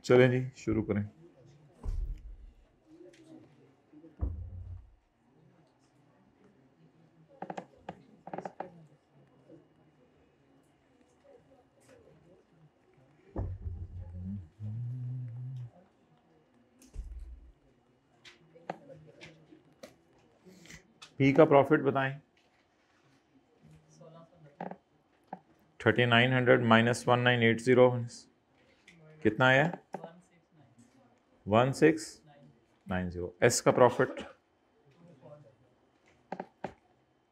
चलें जी शुरू करें। पी का प्रॉफिट बताएं। 3900 माइनस 1980 कितना आया? 1690। एस का प्रॉफिट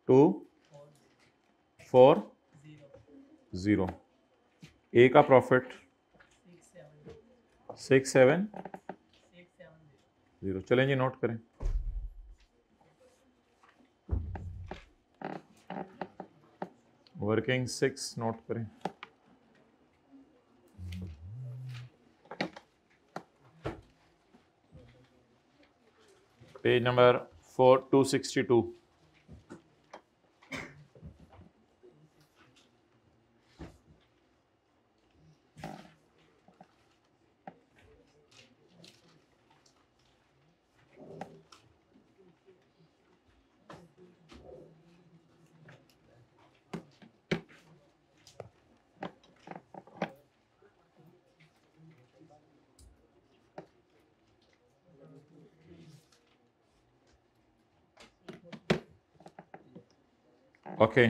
2400। ए का प्रॉफिट 6700। चलें जी नोट करें। वर्किंग 6 नोट करें। Page number 4262। Okay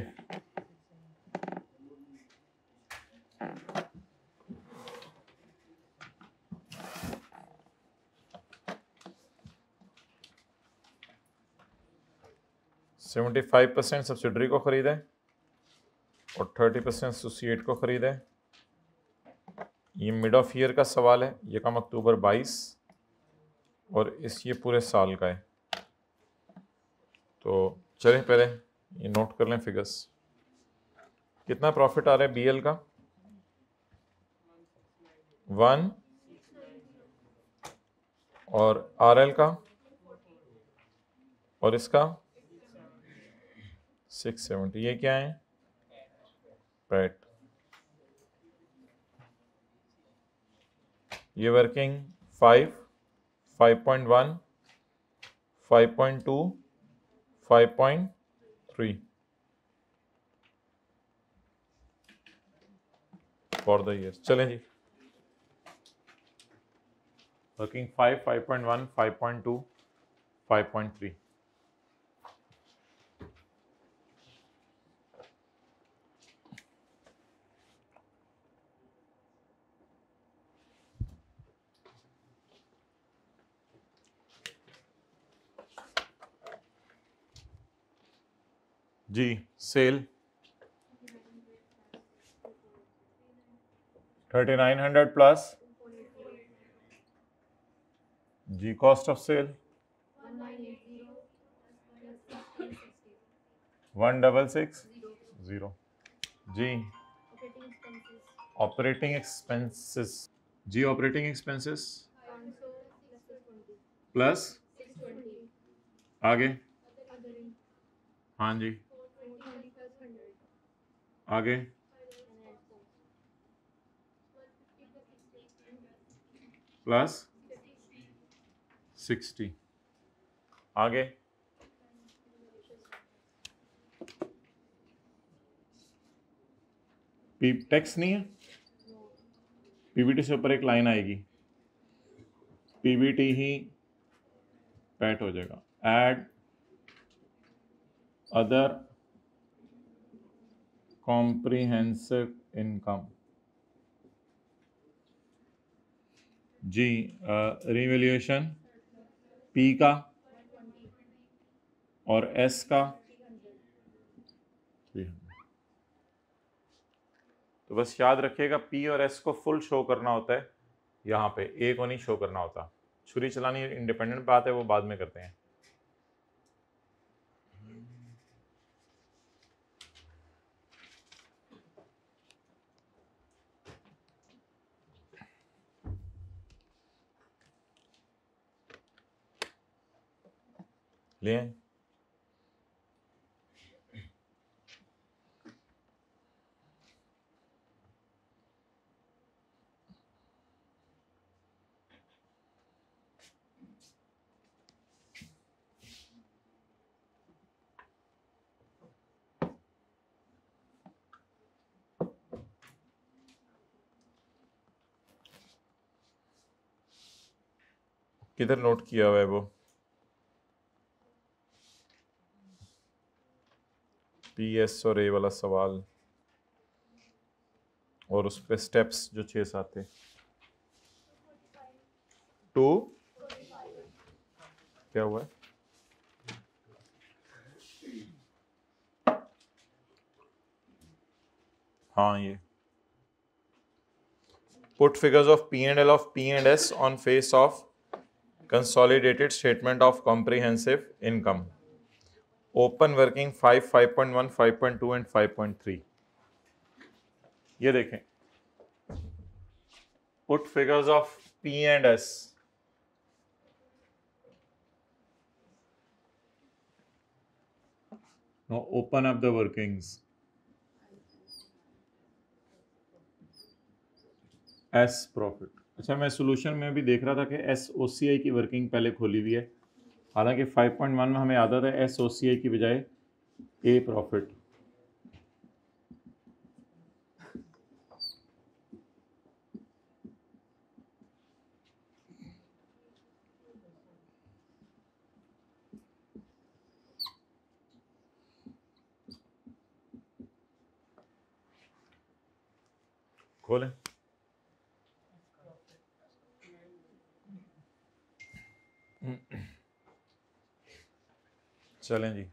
seventy 75% subsidiary को खरीदे और 30% एसोसिएट को खरीदे। ये मिड ऑफ ईयर का सवाल है। ये कम अक्टूबर 22 और ये पूरे साल का है। तो चलें पहले ये नोट कर लें फिगर्स। कितना प्रॉफिट आ रहा है बीएल का? 1 और आरएल का और इसका 670। ये क्या है? पैट। ये वर्किंग 5, 5.1, 5.2, 5.3 फॉर द ईयर। चलें जी वर्किंग 5, 5.1, 5.2, 5.3। जी सेल 3900 प्लस जी कॉस्ट ऑफ सेल 1660 जी। ऑपरेटिंग एक्सपेंसेस जी ऑपरेटिंग एक्सपेंसेस प्लस आगे हाँ जी आगे प्लस 60 आगे पी टैक्स नहीं है। पीबीटी से ऊपर एक लाइन आएगी, पीबीटी ही पैट हो जाएगा। एड अदर कॉम्प्रिहेंसिव इनकम जी। रिवैल्यूएशन पी का और एस का 300। तो बस याद रखिएगा पी और एस को फुल शो करना होता है, यहाँ पे ए को नहीं शो करना होता। छुरी चलानी इंडिपेंडेंट बात है, वो बाद में करते हैं। लिए किधर नोट किया हुआ है वो? PS और A वाला सवाल और उस पे स्टेप्स जो 6-7 थे। 2 क्या हुआ है? हाँ, ये put figures of P&L of P&S on face of consolidated statement of comprehensive income. Open working 5, 5.1, 5.2 and 5.3. ये देखें, put figures of P&S. Now open up the workings. S profit. अच्छा, मैं सोल्यूशन में भी देख रहा था कि SOCI की वर्किंग पहले खोली हुई है, हालांकि 5.1 में हमें आदत है SOCI की बजाय A प्रॉफिट। खोलें। चलें जी,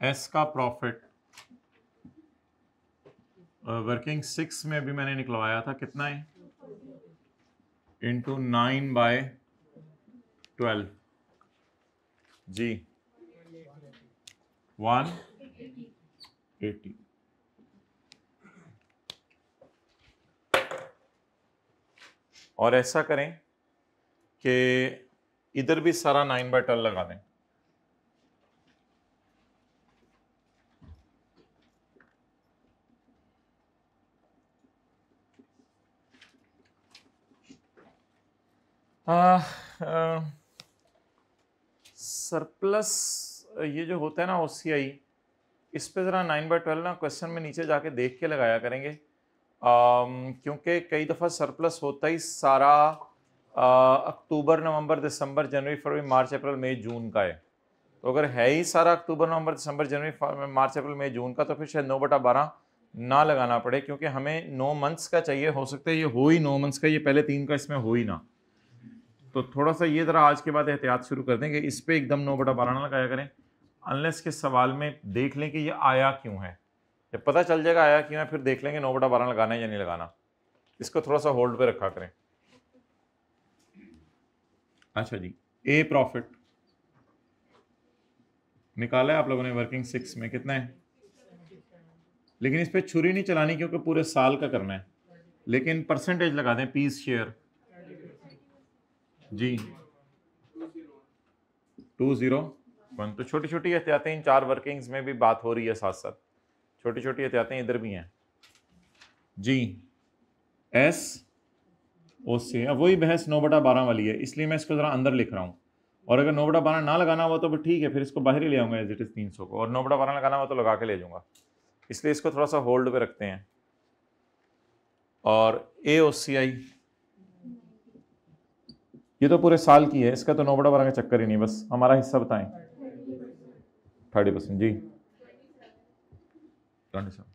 S का प्रॉफिट वर्किंग 6 में भी मैंने निकलवाया था, कितना है? इंटू 9/12 जी 180। और ऐसा करें कि इधर भी सारा 9/12 लगा दें। सरप्लस ये जो होता है ना OCI, इस पे ज़रा 9/12 ना क्वेश्चन में नीचे जाके देख के लगाया करेंगे, क्योंकि कई दफ़ा सरप्लस होता ही सारा अक्टूबर, नवंबर, दिसंबर, जनवरी, फरवरी, मार्च, अप्रैल, मई, जून का है। तो अगर है ही सारा अक्टूबर, नवंबर, दिसंबर, जनवरी, मार्च, अप्रैल, मई, जून का, तो फिर शायद 9/12 ना लगाना पड़े, क्योंकि हमें 9 मंथ्स का चाहिए। हो सकता है ये हो ही 9 मंथ्स का, ये पहले 3 का इसमें हो ही ना। तो थोड़ा सा ये ज़रा आज के बाद एहतियात शुरू कर दें कि इस पर एकदम 9/12 ना लगाया करें, अनलेस के सवाल में देख लें कि ये आया क्यों है। जब पता चल जाएगा आया क्यों है, फिर देख लेंगे 9/12 लगाना है या नहीं लगाना। इसको थोड़ा सा होल्ड पे रखा करें। अच्छा जी, ए प्रॉफिट निकाला है आप लोगों ने वर्किंग 6 में, कितना है? लेकिन इस पे छुरी नहीं चलानी, क्योंकि पूरे साल का करना है। लेकिन परसेंटेज लगा दें, पीस शेयर जी 201। तो छोटी छोटी एहतियातें इन 4 वर्किंग्स में भी बात हो रही है, साथ साथ छोटी छोटी एहतियातें इधर भी हैं जी। SOC, अब वही बहस 9/12 वाली है, इसलिए मैं इसको जरा अंदर लिख रहा हूँ। और अगर 9/12 ना लगाना हुआ तो ठीक है, फिर इसको बाहर ही ले आऊंगा एज इट इज 300 को, और 9/12 लगाना हुआ तो लगा के ले जाऊंगा। इसलिए इसको थोड़ा सा होल्ड पे रखते हैं। और AOCI ये तो पूरे साल की है, इसका तो 9/12 का चक्कर ही नहीं, बस हमारा हिस्सा बताएं। 30% जी 27।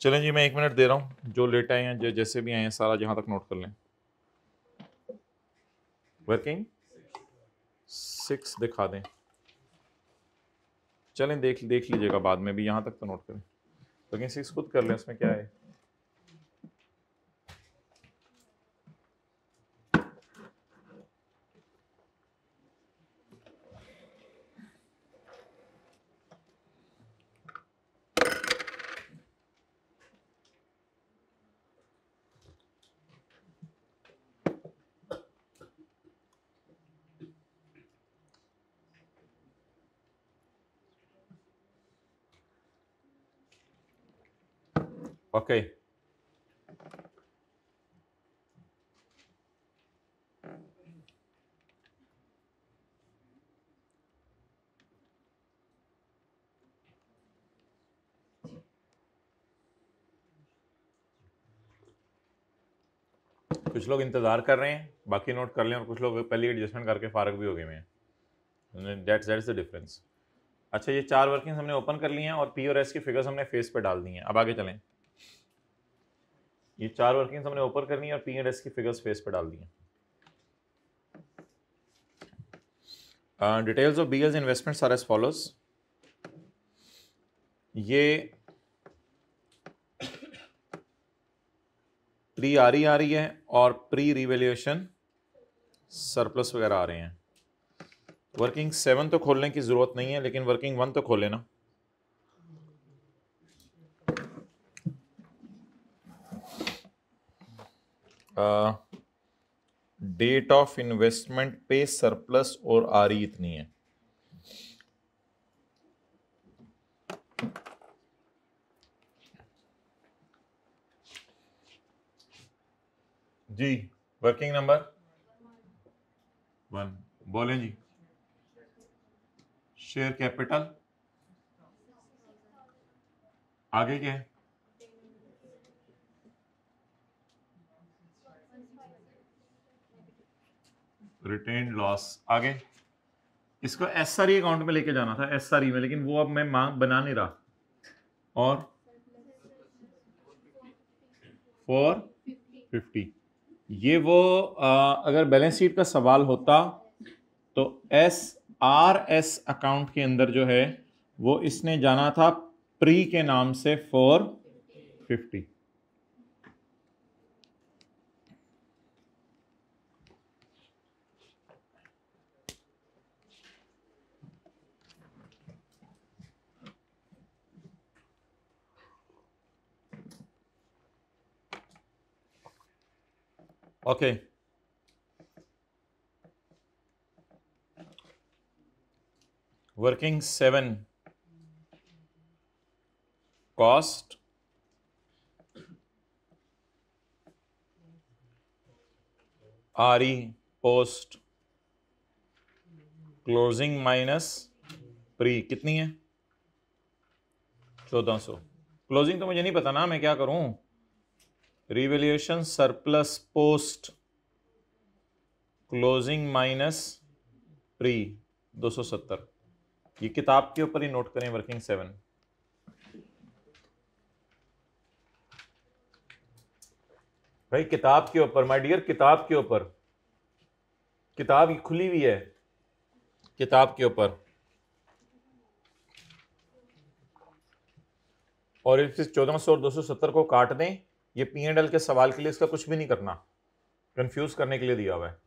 चलें जी, मैं 1 मिनट दे रहा हूँ, जो लेट आए हैं, जो जैसे भी आए हैं, सारा जहाँ तक नोट कर लें। वर्किंग 6 दिखा दें, चलें देख लीजिएगा बाद में भी, यहाँ तक तो नोट करें। वर्किंग 6 खुद कर लें, उसमें क्या है। ओके कुछ लोग इंतज़ार कर रहे हैं, बाकी नोट कर लें, और कुछ लोग पहले एडजस्टमेंट करके फारग भी हो गए हैं। That's the difference. अच्छा, ये 4 वर्किंग्स हमने ओपन कर ली हैं और पी और एस की फिगर्स हमने फेस पे डाल दी हैं। अब आगे चलें। ये 4 वर्किंग्स हमने ओपन करनी है और पी एंड एस की फिगर्स फेस पे डाल दी हैं। Details of BL's investments are as follows. ये प्री आरी आ रही है और प्री रिवैल्यूएशन सरप्लस वगैरह आ रहे हैं। वर्किंग 7 तो खोलने की जरूरत नहीं है, लेकिन वर्किंग 1 तो खोले ना। डेट ऑफ इन्वेस्टमेंट पे सरप्लस और आरी इतनी है। जी, वर्किंग नंबर 1 बोलें जी। शेयर कैपिटल आगे क्या है? रिटेन्ड लॉस आगे। इसको एसआरई अकाउंट में लेके जाना था, एसआरई में, लेकिन वो अब मैं मांग बना नहीं रहा। और 450 ये वो अगर बैलेंस शीट का सवाल होता तो एसआरएस अकाउंट के अंदर जो है वो इसने जाना था प्री के नाम से 450। ओके, वर्किंग 7 कॉस्ट आरी पोस्ट क्लोजिंग माइनस प्री कितनी है? 1400। क्लोजिंग तो मुझे नहीं पता ना, मैं क्या करूं? Revaluation surplus post closing minus pre 270। ये किताब के ऊपर ही नोट करें, वर्किंग 7। भाई किताब के ऊपर, माय डियर, किताब के ऊपर, किताब खुली हुई है, किताब के ऊपर। और इस 1400 और 270 को काट दें। ये पी एंड एल के सवाल के लिए इसका कुछ भी नहीं करना, कंफ्यूज करने के लिए दिया हुआ है।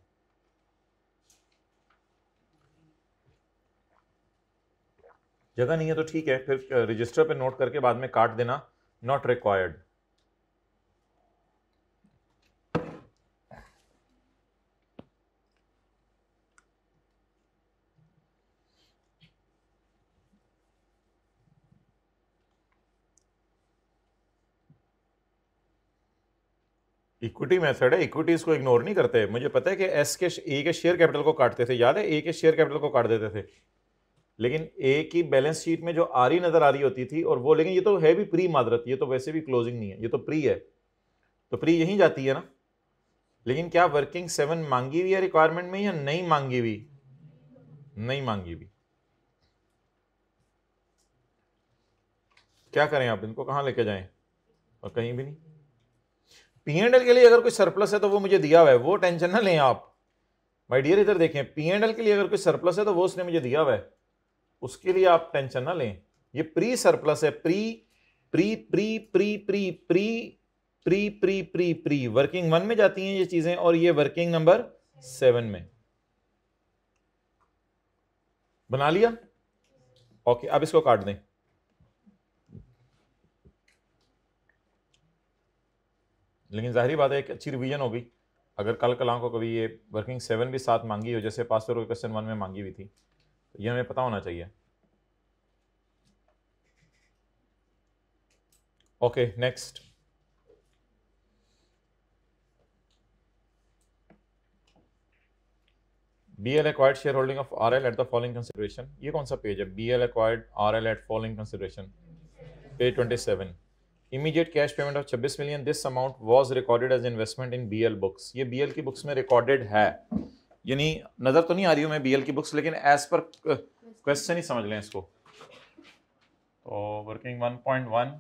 जगह नहीं है तो ठीक है, फिर रजिस्टर पे नोट करके बाद में काट देना, नॉट रिक्वायर्ड। इक्विटी मेथड है, इक्विटीज को इग्नोर नहीं करते। मुझे पता है कि एस के ए के शेयर कैपिटल को काटते थे, याद है? ए के शेयर कैपिटल को काट देते थे, लेकिन ए की बैलेंस शीट में जो आरी नजर आ रही होती थी और वो, लेकिन ये तो है भी प्री मादरत, ये तो वैसे भी क्लोजिंग नहीं है, ये तो प्री है, तो प्री यहीं जाती है ना। लेकिन क्या वर्किंग 7 मांगी हुई है रिक्वायरमेंट में या नहीं मांगी हुई? नहीं मांगी हुई। क्या करें आप, इनको कहां लेके जाएं? और कहीं भी नहीं। पी एंड एल के लिए अगर कोई सरप्लस है तो वो मुझे दिया हुआ है, वो टेंशन ना लें आप। माय डियर इधर देखें, पी एंड एल के लिए अगर कोई सरप्लस है तो वो उसने मुझे दिया हुआ है, उसके लिए आप टेंशन ना लें। ये प्री सरप्लस है, pre pre pre pre pre pre pre pre pre pre working 1 में जाती हैं ये चीजें, और ये वर्किंग नंबर 7 में। बना लिया? ओके, अब इसको काट दें। लेकिन जाहिर बात है एक अच्छी रिवीजन होगी अगर कल कल को कभी ये वर्किंग 7 भी साथ मांगी हो, जैसे पास पेपर क्वेश्चन 1 में मांगी हुई थी, तो ये हमें पता होना चाहिए। Okay, next. BL acquired shareholding of RL at the following consideration। ये कौन सा पेज है? BL acquired RL at following consideration, page 27। Immediate cash payment of 26 million, this amount was recorded as investment in BL books. ये BL की books में recorded है, यानी नजर तो नहीं आ रही हूं मैं बीएल की बुक्स, लेकिन एज पर क्वेश्चन ही समझ लें इसको। तो working 1.1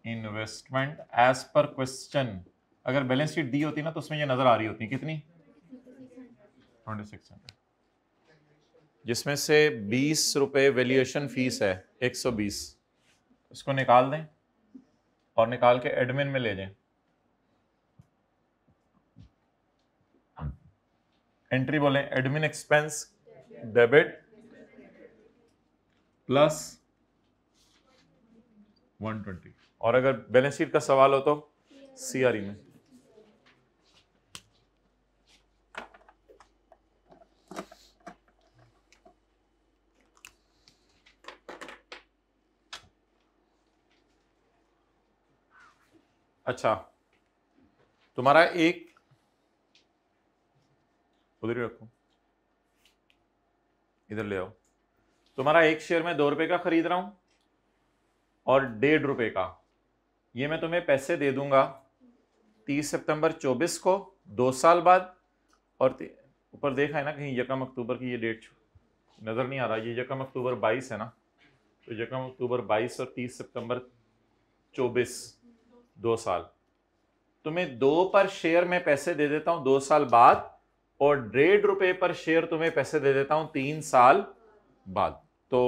investment as per question, अगर बैलेंस शीट दी होती ना तो उसमें ये नजर आ रही होती, कितनी 2600, जिसमें से 20 रुपए वैल्यूएशन फीस है 120, उसको निकाल दें और निकाल के एडमिन में ले जाएं। एंट्री बोलें एडमिन एक्सपेंस डेबिट प्लस 120, और अगर बैलेंस शीट का सवाल हो तो सीआरई में। अच्छा, तुम्हारा एक, उधर ही रखो, इधर ले आओ। तुम्हारा एक शेयर में 2 रुपए का खरीद रहा हूं और 1.5 रुपए का, ये मैं तुम्हें पैसे दे दूंगा 30 सितंबर 24 को, 2 साल बाद। और ऊपर देखा है ना कहीं 1 अक्टूबर की ये डेट नजर नहीं आ रहा, ये 1 अक्टूबर 22 है ना, तो 1 अक्टूबर 22 और 30 सितंबर 24, 2 साल। तुम्हें 2 पर शेयर में पैसे दे देता हूं 2 साल बाद, और 1.5 रुपए पर शेयर तुम्हें पैसे दे देता हूं 3 साल बाद। तो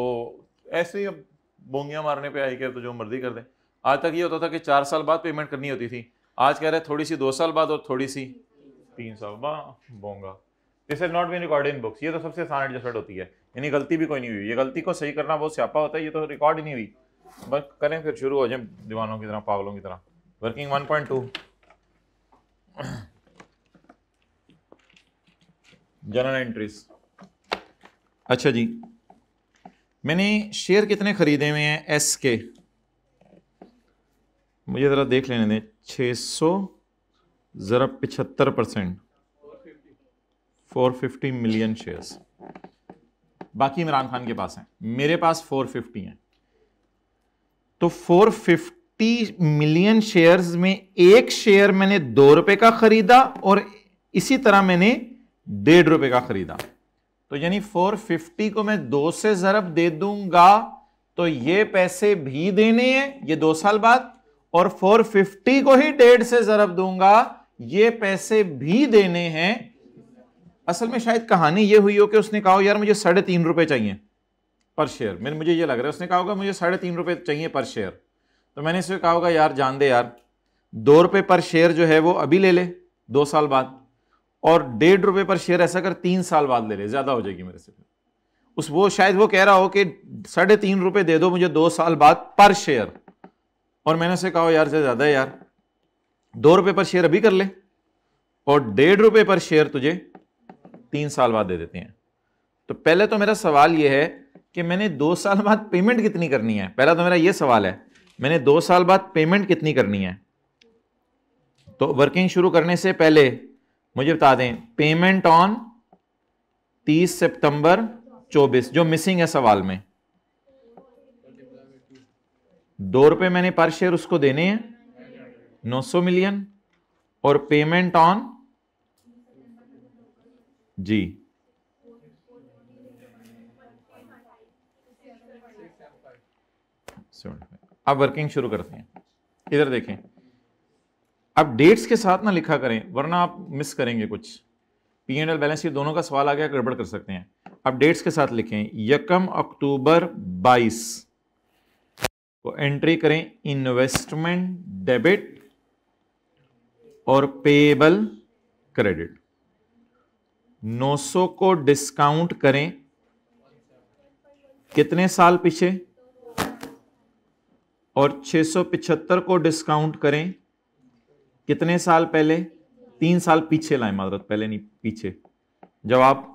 ऐसे ही अब बोंगियां मारने पे आई के तो जो मर्जी कर दे। आज तक ये होता था कि 4 साल बाद पेमेंट करनी होती थी, आज कह रहे थोड़ी सी 2 साल बाद और थोड़ी सी 3 साल बाद। बोंगा, this is not been recorded in books. ये तो सबसे आसान एडजस्टमेंट होती है, यानी गलती भी कोई नहीं हुई। ये गलती को सही करना बहुत स्यापा होता है, ये तो रिकॉर्ड ही नहीं हुई। बस करें फिर शुरू हो जाए दीवानों की तरह, पागलों की तरह। Working 1.2 general entries. अच्छा जी, मैंने शेयर कितने खरीदे हुए हैं एस के, मुझे जरा देख लेने दें। 600 जरा 75%, 450 मिलियन शेयर्स। बाकी इमरान खान के पास हैं, मेरे पास 450 हैं। तो 450 मिलियन शेयर्स में एक शेयर मैंने 2 रुपए का खरीदा और इसी तरह मैंने 1.5 रुपए का खरीदा। तो यानी 450 को मैं 2 से ज़रब दे दूंगा तो ये पैसे भी देने हैं ये 2 साल बाद, और 450 को ही 1.5 से ज़रब दूंगा ये पैसे भी देने हैं। असल में शायद कहानी ये हुई हो कि उसने कहा यार मुझे 3.5 रुपए चाहिए पर शेयर, मुझे ये लग रहा है उसने कहा होगा मुझे 3.5 रुपए चाहिए पर शेयर। तो मैंने इससे कहा होगा यार जान दे यार, 2 रुपए पर शेयर जो है वो अभी ले ले 2 साल बाद, और 1.5 रुपए पर शेयर ऐसा कर 3 साल बाद ले ले, ज्यादा हो जाएगी मेरे से। वो शायद वो कह रहा हो कि 3.5 रुपए दे दो मुझे 2 साल बाद पर शेयर, और मैंने उसे कहा यार से ज्यादा है यार, 2 रुपए पर शेयर अभी कर ले और 1.5 रुपए पर शेयर तुझे 3 साल बाद दे देते हैं। तो पहले तो मेरा सवाल यह है कि मैंने 2 साल बाद पेमेंट कितनी करनी है। पहला तो मेरा यह सवाल है, मैंने 2 साल बाद पेमेंट कितनी करनी है। तो वर्किंग शुरू करने से पहले मुझे बता दें, पेमेंट ऑन 30 सितंबर 24 जो मिसिंग है सवाल में, 2 रुपए मैंने पर शेयर उसको देने हैं 900 मिलियन, और पेमेंट ऑन जी अब वर्किंग शुरू करते हैं। इधर देखें, अब डेट्स के साथ ना लिखा करें वरना आप मिस करेंगे कुछ। P&L बैलेंस शीट दोनों का सवाल आ गया, गड़बड़ कर सकते हैं। अब डेट्स के साथ लिखें 1 अक्टूबर 22 को एंट्री करें इन्वेस्टमेंट डेबिट और पेएबल क्रेडिट। 900 को डिस्काउंट करें कितने साल पीछे, और 675 को डिस्काउंट करें कितने साल पहले, 3 साल पीछे लाएं, माजरत पहले नहीं पीछे। जवाब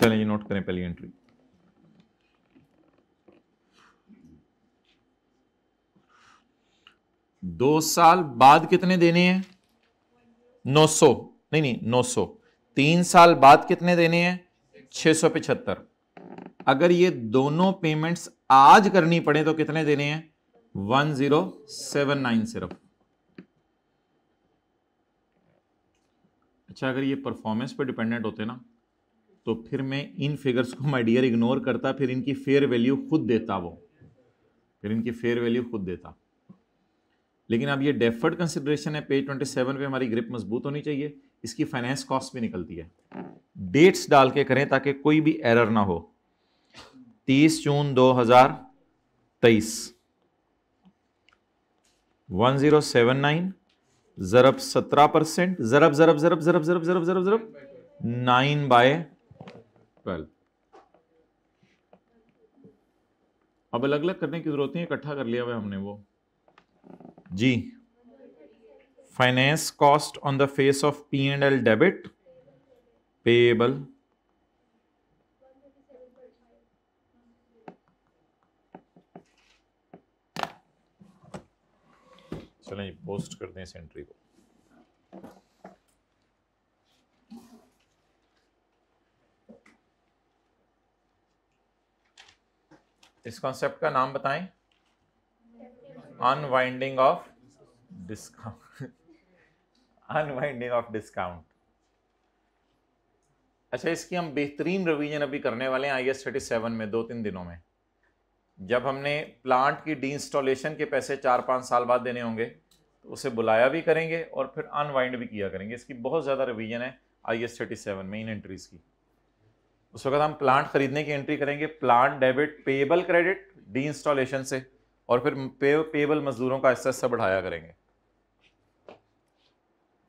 चलें जी नोट करें पहली एंट्री। दो साल बाद कितने देने हैं 900, नहीं 900। 3 साल बाद कितने देने हैं 675। अगर ये दोनों पेमेंट्स आज करनी पड़े तो कितने देने हैं? 1079 सिर्फ। अच्छा, अगर ये परफॉर्मेंस पे डिपेंडेंट होते ना तो फिर मैं इन फिगर्स को माय डियर इग्नोर करता, फिर इनकी फेयर वैल्यू खुद देता, फिर इनकी फेयर वैल्यू खुद देता। लेकिन अब ये डेफर्ड कंसिडरेशन है, पेज 27 पे हमारी ग्रिप मजबूत होनी चाहिए। इसकी फाइनेंस कॉस्ट भी निकलती है। डेट्स डाल के करें ताकि कोई भी एरर ना हो। 30 जून 2023, 1079 ज़रब 17%, ज़रब 9/12। अब अलग अलग करने की जरूरत नहीं, इकट्ठा कर लिया हुआ हमने वो जी। Finance cost on the face of P&L debit payable, चलें पोस्ट करते हैं इस एंट्री को। इस कॉन्सेप्ट का नाम बताएं। Unwinding of discount. Unwinding of discount. अच्छा, इसकी हम बेहतरीन रिवीजन अभी करने वाले हैं IAS 37 में 2-3 दिनों में। जब हमने प्लांट की डी इंस्टॉलेशन के पैसे 4-5 साल बाद देने होंगे तो उसे बुलाया भी करेंगे और फिर अनवाइंड भी किया करेंगे। इसकी बहुत ज़्यादा रिवीजन है IAS 37 में इन एंट्रीज की। उस वक्त हम प्लांट खरीदने की एंट्री करेंगे, plant debit payable credit D installation से, और फिर पेएबल मजदूरों का ऐसा बढ़ाया करेंगे।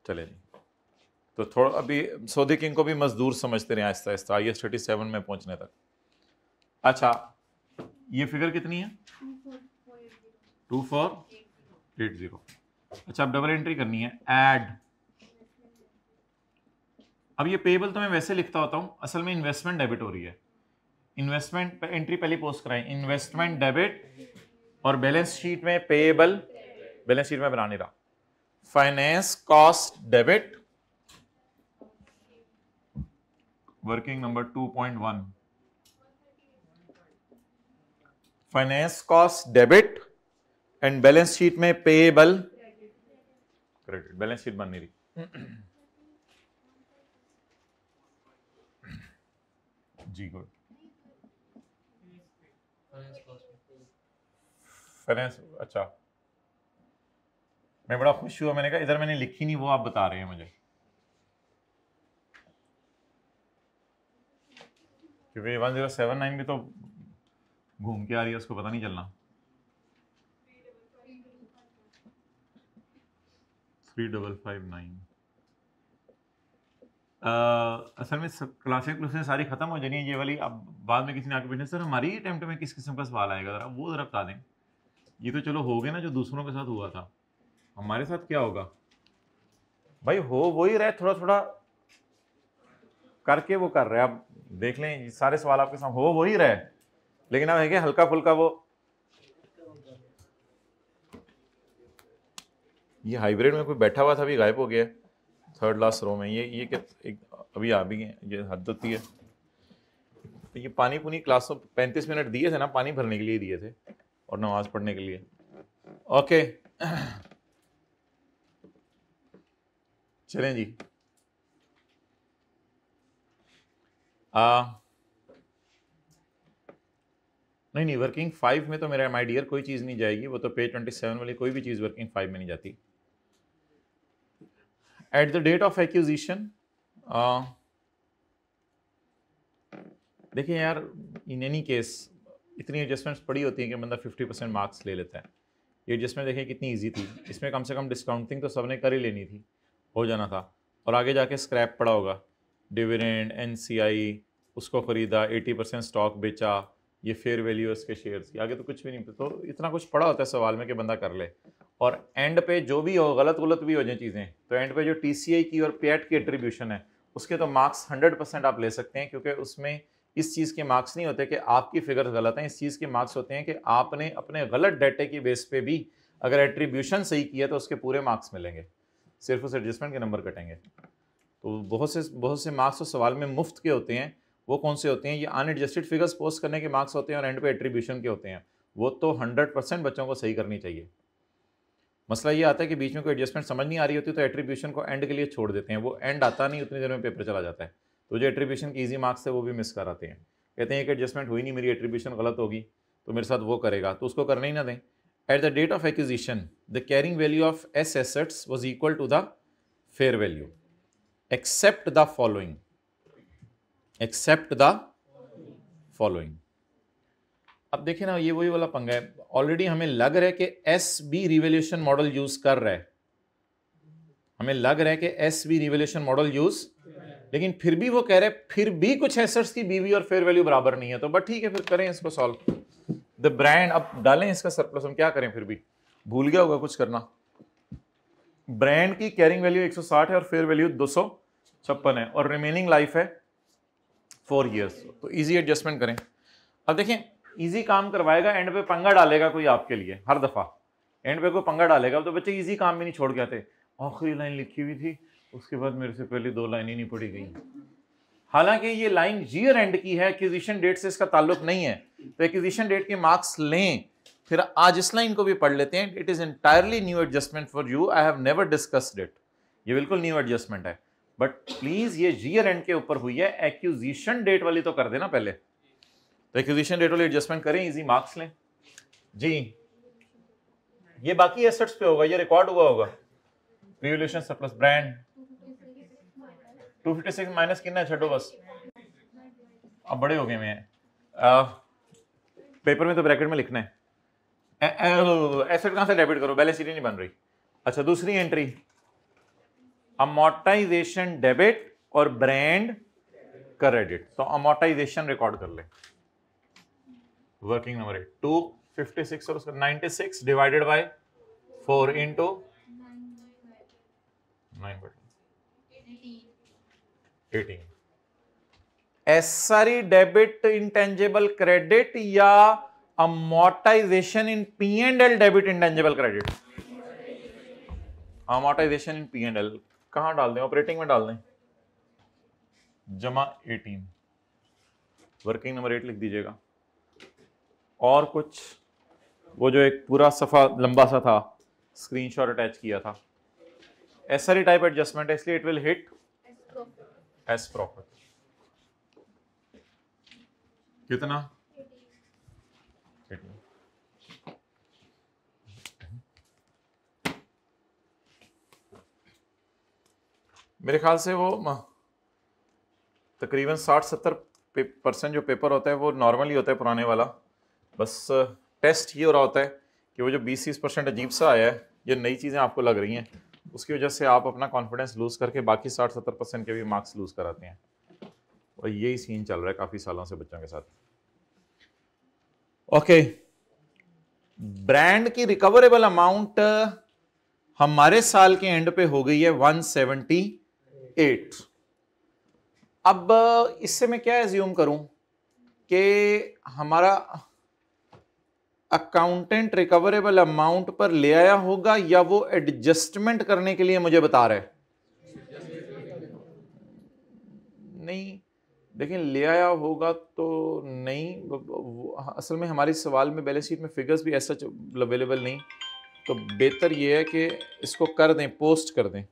चले जी, तो थोड़ा अभी सौदी किंग को भी मजदूर समझते रहे आहिस्ता आहिस्ता IAS 37 में पहुंचने तक। अच्छा, ये फिगर कितनी है? 2480। अच्छा, अब डबल एंट्री करनी है, ऐड। अब ये पेएबल तो मैं वैसे लिखता होता हूं, असल में इन्वेस्टमेंट डेबिट हो रही है। इन्वेस्टमेंट एंट्री पहले पोस्ट कराएं, इन्वेस्टमेंट डेबिट, और बैलेंस शीट में पेएबल, बैलेंस शीट में बना नहीं रहा। Finance cost debit, working number 2.1, finance cost debit and balance sheet में पेएबल क्रेडिट। बैलेंस शीट बन नहीं रही जी। गुड। फाइनेंस, अच्छा, मैं बड़ा खुश हुआ, मैंने कहा इधर मैंने लिखी नहीं, वो आप बता रहे हैं मुझे, क्योंकि 1079 भी तो घूम के आ रही है, उसको पता नहीं चलना। 3559। असल में क्लासें सारी खत्म हो जानी है ये वाली। अब बाद में किसी ने आके पूछना, सर हमारी अटेम्प्ट में किस किस्म का सवाल आएगा, जरा वो जरा बता दें। ये तो चलो हो गया ना जो दूसरों के साथ हुआ था, हमारे साथ क्या होगा भाई? हो वही रहे, थोड़ा थोड़ा करके वो कर रहे हैं। अब देख लें, ये सारे सवाल आपके सामने हो वही रहे, लेकिन अब है कि हल्का फुल्का वो, ये हाइब्रिड में कोई बैठा हुआ था, अभी गायब हो गया, थर्ड लास्ट रो में। ये क्या एक अभी आ भी गए, ये हद होती है। तो ये पानी पुनी क्लासों 35 मिनट दिए थे ना, पानी भरने के लिए दिए थे और नमाज पढ़ने के लिए। ओके, चलें जी। नहीं, वर्किंग 5 में तो मेरा माय डियर कोई चीज़ नहीं जाएगी, वो तो पेज 27 वाली कोई भी चीज़ वर्किंग 5 में नहीं जाती। At the date of acquisition, देखिए यार, इन एनी केस इतनी एडजस्टमेंट्स पड़ी होती हैं कि बंदा 50% मार्क्स ले लेता है। ये एडजस्टमेंट देखिए कितनी इजी थी, इसमें कम से कम डिस्काउंटिंग तो सबने कर ही लेनी थी, हो जाना था, और आगे जाके स्क्रैप पड़ा होगा, डिविडेंड, NCI, उसको ख़रीदा, 80% स्टॉक बेचा, ये फेयर वैल्यू उसके शेयर्स की, आगे तो कुछ भी नहीं। तो इतना कुछ पड़ा होता है सवाल में कि बंदा कर ले, और एंड पे जो भी हो, गलत भी हो जाए चीज़ें, तो एंड पे जो TCI की और पैट की एट्रीब्यूशन है उसके तो मार्क्स 100% आप ले सकते हैं, क्योंकि उसमें इस चीज़ के मार्क्स नहीं होते कि आपकी फिगर्स गलत हैं, इस चीज़ के मार्क्स होते हैं कि आपने अपने गलत डाटे की बेस पे भी अगर एट्रीब्यूशन सही किया तो उसके पूरे मार्क्स मिलेंगे, सिर्फ उस एडजस्टमेंट के नंबर कटेंगे। तो बहुत से मार्क्स तो सवाल में मुफ्त के होते हैं, वो कौन से होते हैं? ये अनएडजस्टेड फिगर्स पोस्ट करने के मार्क्स होते हैं और एंड पे एट्रीब्यूशन के होते हैं। वो तो 100% बच्चों को सही करनी चाहिए। मसला ये आता है कि बीच में कोई एडजस्टमेंट समझ नहीं आ रही होती तो एट्रीब्यूशन को एंड के लिए छोड़ देते हैं, वो एंड आता नहीं, उतनी देर में पेपर चला जाता है, तो जो एट्रीब्यूशन के ईजी मार्क्स थे वो भी मिस कर आते हैं। कहते हैं कि एडजस्टमेंट हुई नहीं, मेरी एट्रीब्यूशन गलत होगी तो मेरे साथ वो करेगा, तो उसको करने ही ना दें। At the date of acquisition the carrying value of as assets was equal to the fair value except the following, except the following. अब देखिए ना, ये वही वाला पंगा है, ऑलरेडी हमें लग रहा है कि एसबी रिवैल्यूएशन मॉडल यूज कर रहा है, हमें लग रहा है कि एसबी रिवैल्यूएशन मॉडल यूज, लेकिन फिर भी वो कह रहे हैं फिर भी कुछ एसेट्स की बीवी और फेयर वैल्यू बराबर नहीं है, तो बट ठीक है फिर करें इसको सॉल्व। द ब्रांड, अब डालें इसका सरप्लस, हम क्या करें, फिर भी भूल गया होगा कुछ करना। ब्रांड की कैरिंग वैल्यू 160 है और फेयर वैल्यू 256 है और रिमेनिंग लाइफ है 4 years, तो इजी एडजस्टमेंट करें। अब देखें इजी काम करवाएगा, एंड पे पंगा डालेगा कोई आपके लिए, हर दफा एंड पे कोई पंगा डालेगा, तो बच्चे इजी काम भी नहीं छोड़ के आते। आखिरी लाइन लिखी हुई थी, उसके बाद मेरे से पहले 2 लाइन ही नहीं पढ़ी गई, हालांकि ये लाइन ईयर एंड की है, एक्विजिशन डेट से इसका ताल्लुक नहीं है, तो एक्विजिशन डेट के मार्क्स लें। फिर आज इस लाइन को भी पढ़ लेते हैं। It is entirely new adjustment for you, I have never discussed it, ये बिल्कुल न्यू एडजस्टमेंट है, बट प्लीज ये ईयर एंड के ऊपर हुई है, एक्विजिशन डेट वाली तो कर देना पहले, तो एक्विजिशन डेट वाली एडजस्टमेंट करें, इजी मार्क्स लें जी। ये बाकी एसेट्स पे होगा, ये रिकॉर्ड हुआ होगा, रिवैल्यूएशन सरप्लस ब्रांड 256 माइनस कितना है, छठो बस, अब बड़े हो गए मैं, पेपर में तो ब्रैकेट में लिखना है। एसेट कहां से डेबिट करो, बैलेंस शीट नहीं बन रही। अच्छा दूसरी एंट्री अमोर्टाइजेशन डेबिट और ब्रांड क्रेडिट, तो अमोर्टाइजेशन रिकॉर्ड कर ले, वर्किंग नंबर 256 और उसका 96 divided by 4 into 18। SRE debit intangible credit या amortisation in P and L debit intangible credit? Amortisation in P and L कहां डाल दें, ऑपरेटिंग में डाल दें, जमा 18, वर्किंग नंबर 8 लिख दीजिएगा। और कुछ वो जो एक पूरा सफा लंबा सा था स्क्रीनशॉट अटैच किया था, एसआरई टाइप एडजस्टमेंट है, इसलिए it will hit S profit. कितना? 18। मेरे ख्याल से वो तकरीबन 60-70% जो पेपर होता है वो नॉर्मल ही होता है पुराने वाला, बस टेस्ट ये हो रहा होता है कि वो जो 20-30% अजीब सा आया है, ये नई चीज़ें आपको लग रही हैं, उसकी वजह से आप अपना कॉन्फिडेंस लूज़ करके बाकी 60-70% के भी मार्क्स लूज़ कराते हैं, और यही सीन चल रहा है काफ़ी सालों से बच्चों के साथ। ओके, ब्रांड की रिकवरेबल अमाउंट हमारे साल के एंड पे हो गई है 178। अब इससे मैं क्या एज्यूम करूं कि हमारा अकाउंटेंट रिकवरेबल अमाउंट पर ले आया होगा या वो एडजस्टमेंट करने के लिए मुझे बता रहा है? नहीं, लेकिन ले आया होगा तो नहीं, असल में हमारी सवाल में बैलेंस शीट में फिगर्स भी ऐसा अवेलेबल नहीं, तो बेहतर ये है कि इसको कर दें, पोस्ट कर दें, तो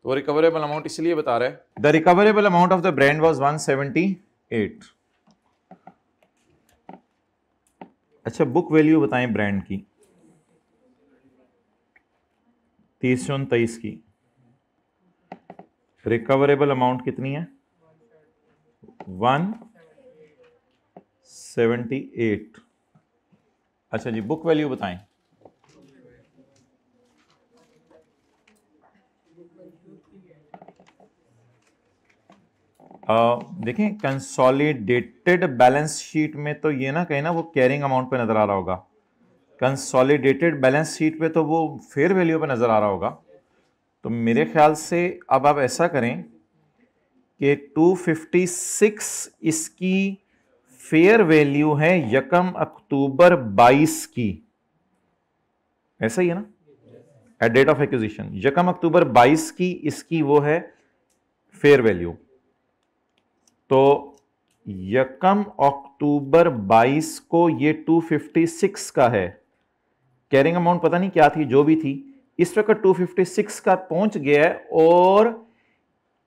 वो रिकवरेबल अमाउंट इसलिए बता रहा है। The recoverable amount of the brand was 178। अच्छा बुक वैल्यू बताएं ब्रांड की, 329 की, रिकवरेबल अमाउंट कितनी है? 178। अच्छा जी, बुक वैल्यू बताएं। देखें कंसोलिडेटेड बैलेंस शीट में तो ये ना कहीं ना वो कैरिंग अमाउंट पे नजर आ रहा होगा, कंसोलिडेटेड बैलेंस शीट पे तो वो फेयर वैल्यू पे नजर आ रहा होगा, तो मेरे ख्याल से अब आप ऐसा करें कि 256 इसकी फेयर वैल्यू है 1 अक्टूबर 22 की, ऐसा ही है ना, एट डेट ऑफ एक्विजिशन 1 अक्टूबर 22 की इसकी वो है फेयर वैल्यू, तो यकम अक्टूबर 22 को ये 256 का है, कैरिंग अमाउंट पता नहीं क्या थी, जो भी थी, इस वक्त 256 का पहुंच गया है, और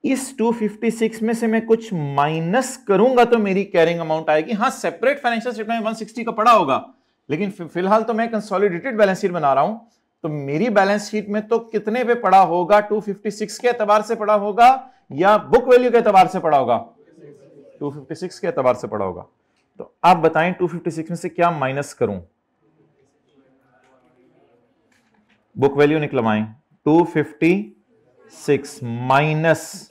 इस 256 में से मैं कुछ माइनस करूंगा तो मेरी कैरिंग अमाउंट आएगी। हाँ, सेपरेट फाइनेंशियल स्टेटमेंट में 160 का पड़ा होगा, लेकिन फिलहाल तो मैं कंसोलिडेटेड बैलेंस शीट बना रहा हूं, तो मेरी बैलेंस शीट में तो कितने पे पड़ा होगा, 256 के एतबार से पड़ा होगा या बुक वैल्यू के एतबार से पड़ा होगा? 256 के एतबार से पड़ा होगा। तो आप बताएं 256 में से क्या माइनस करूं? बुक वैल्यू निकलवाएं, 256 माइनस,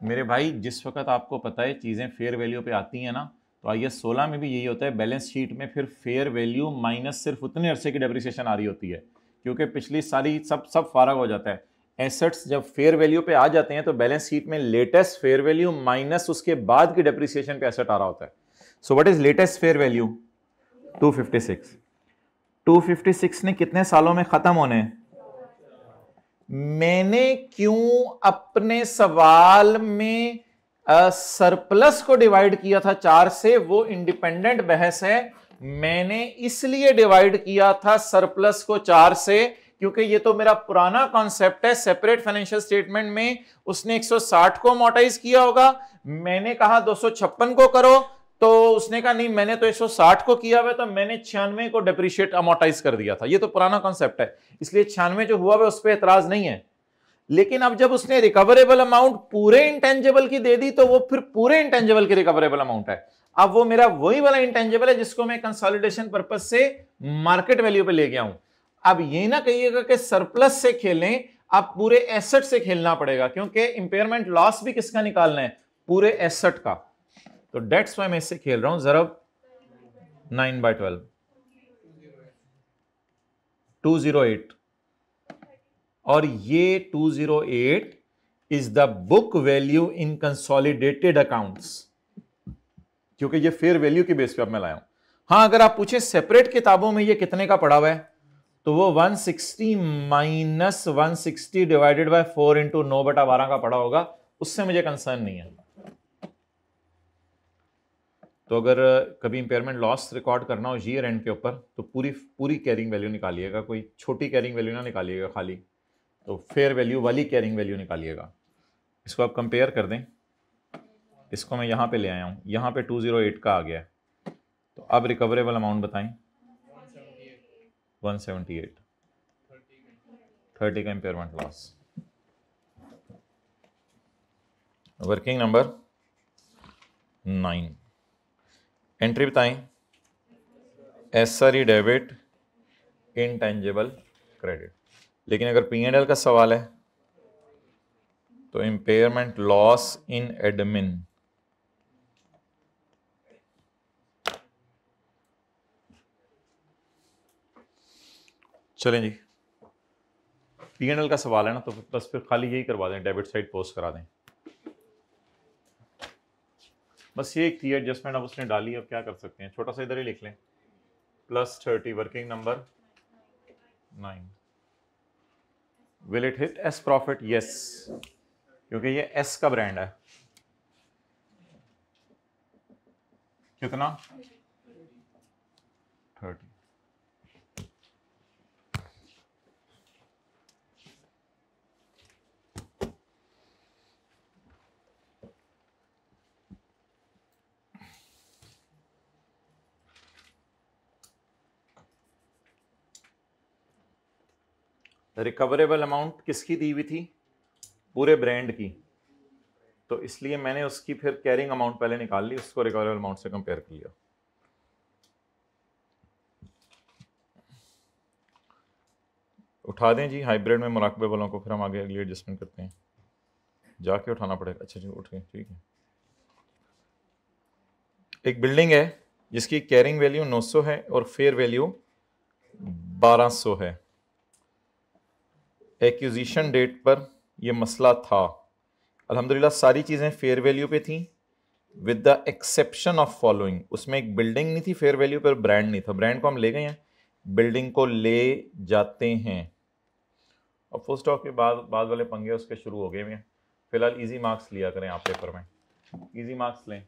मेरे भाई जिस वक्त आपको पता है चीजें फेयर वैल्यू पे आती हैं ना, तो IAS 16 में भी यही होता है, बैलेंस शीट में फिर फेयर वैल्यू माइनस सिर्फ उतने अरसे की डेप्रिसिएशन आ रही होती है, क्योंकि पिछली सारी सब फारग हो जाता है। एसेट्स जब फेयर वैल्यू पे आ जाते हैं तो बैलेंस शीट में लेटेस्ट फेयर वैल्यू माइनस उसके बाद की डेप्रिसिएशन पे एसेट आ रहा होता है। So what is latest fair value? 256। 256 ने कितने सालों में खत्म होने? मैंने क्यों अपने सवाल में सरप्लस को डिवाइड किया था 4 से, वो इंडिपेंडेंट बहस है। मैंने इसलिए डिवाइड किया था सरप्लस को 4 से क्योंकि ये तो मेरा पुराना कॉन्सेप्ट है, सेपरेट फाइनेंशियल स्टेटमेंट में उसने 160 को अमोर्टाइज किया होगा, मैंने कहा 256 को करो, तो उसने कहा नहीं मैंने तो 160 को किया हुआ, तो मैंने 96 को डेप्रिशिएट अमोर्टाइज कर दिया था। ये तो पुराना कॉन्सेप्ट है, इसलिए 96 जो हुआ है उस पर एतराज नहीं है। लेकिन अब जब उसने रिकवरेबल अमाउंट पूरे इंटेंजिबल की दे दी, तो वो फिर पूरे इंटेंजिबल की रिकवरेबल अमाउंट है। अब वो मेरा वही वाला इंटेंजिबल है जिसको मैं कंसोलिडेशन पर्पस से मार्केट वैल्यू पे ले गया हूं। अब ये ना कहिएगा कि सरप्लस से खेलें, अब पूरे एसेट से खेलना पड़ेगा, क्योंकि इंपेयरमेंट लॉस भी किसका निकालना है? पूरे एसेट का। तो डेट्स वाई मैं इससे खेल रहा हूं जरा। 9/12 208, और ये 208 is the book value in consolidated accounts, क्योंकि ये फेयर वैल्यू की बेस पे अब मैं लाया हूं। हां, अगर आप पूछे सेपरेट किताबों में ये कितने का पड़ा हुआ है, तो वो 160 माइनस 160 डिवाइडेड बाय 4 इंटू 9/12 का पड़ा होगा, उससे मुझे कंसर्न नहीं है। तो अगर कभी इंपेयरमेंट लॉस रिकॉर्ड करना हो ईयर एंड के ऊपर, तो पूरी कैरिंग वैल्यू निकालिएगा, कोई छोटी कैरिंग वैल्यू ना निकालिएगा खाली, तो फेयर वैल्यू वाली कैरिंग वैल्यू निकालिएगा। इसको आप कंपेयर कर दें, इसको मैं यहाँ पे ले आया हूँ, यहाँ पे 208 का आ गया, तो अब रिकवरेबल अमाउंट बताएं। 178, 30 का impairment loss. Working number 9, entry बताएं, एसआरई डेबिट, इंटेंजिबल क्रेडिट। लेकिन अगर P&L का सवाल है तो इंपेयरमेंट लॉस इन एडमिन, चलें जी, P&L का सवाल है ना, तो बस फिर खाली यही करवा दें, डेबिट साइड पोस्ट करा दें, बस ये एक थी एडजस्टमेंट। अब उसने डाली, अब क्या कर सकते हैं, छोटा सा इधर ही लिख लें, +30, working number 9। Will it hit S profit? Yes, क्योंकि ये एस का ब्रांड है। कितना? 30। रिकवरेबल अमाउंट किसकी दी हुई थी? पूरे ब्रांड की, तो इसलिए मैंने उसकी फिर कैरिंग अमाउंट पहले निकाल ली, उसको रिकवरेबल अमाउंट से कंपेयर कर लिया। उठा दें जी हाइब्रिड में मुराकबे वालों को, फिर हम आगे अगली एडजस्टमेंट करते हैं। जाके उठाना पड़ेगा। अच्छा जी, उठ गए, ठीक है। एक बिल्डिंग है जिसकी कैरिंग वैल्यू 900 है और फेयर वैल्यू 1200 है। एक्विजिशन डेट पर यह मसला था। अल्हम्दुलिल्लाह सारी चीज़ें फेयर वैल्यू पे थी, with the exception of following. उसमें एक बिल्डिंग नहीं थी फेयर वैल्यू पर, ब्रांड नहीं था। ब्रांड को हम ले गए हैं, बिल्डिंग को ले जाते हैं। और फुल स्टॉप के बाद वाले पंगे उसके शुरू हो गए हैं। फिलहाल इजी मार्क्स लिया करें आप पेपर में, इजी मार्क्स लें।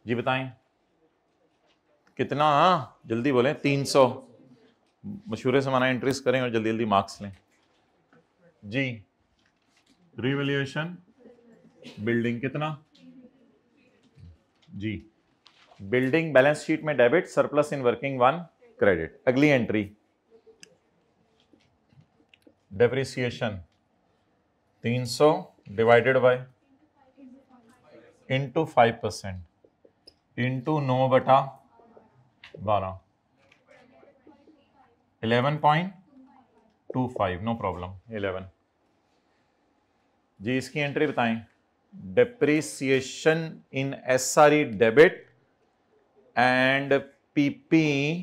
जी बताएं कितना, हाँ जल्दी बोलें। 300 मशहूरे से माना एंट्रीज करें और जल्दी जल्दी मार्क्स लें जी। रिवैल्यूएशन बिल्डिंग कितना जी। बिल्डिंग बैलेंस शीट में debit, surplus in working 1 credit. अगली entry depreciation 300 divided by into 5% into 9/12 11.25 no problem 11 जी। इसकी एंट्री बताएं। Depreciation in SRE debit and PP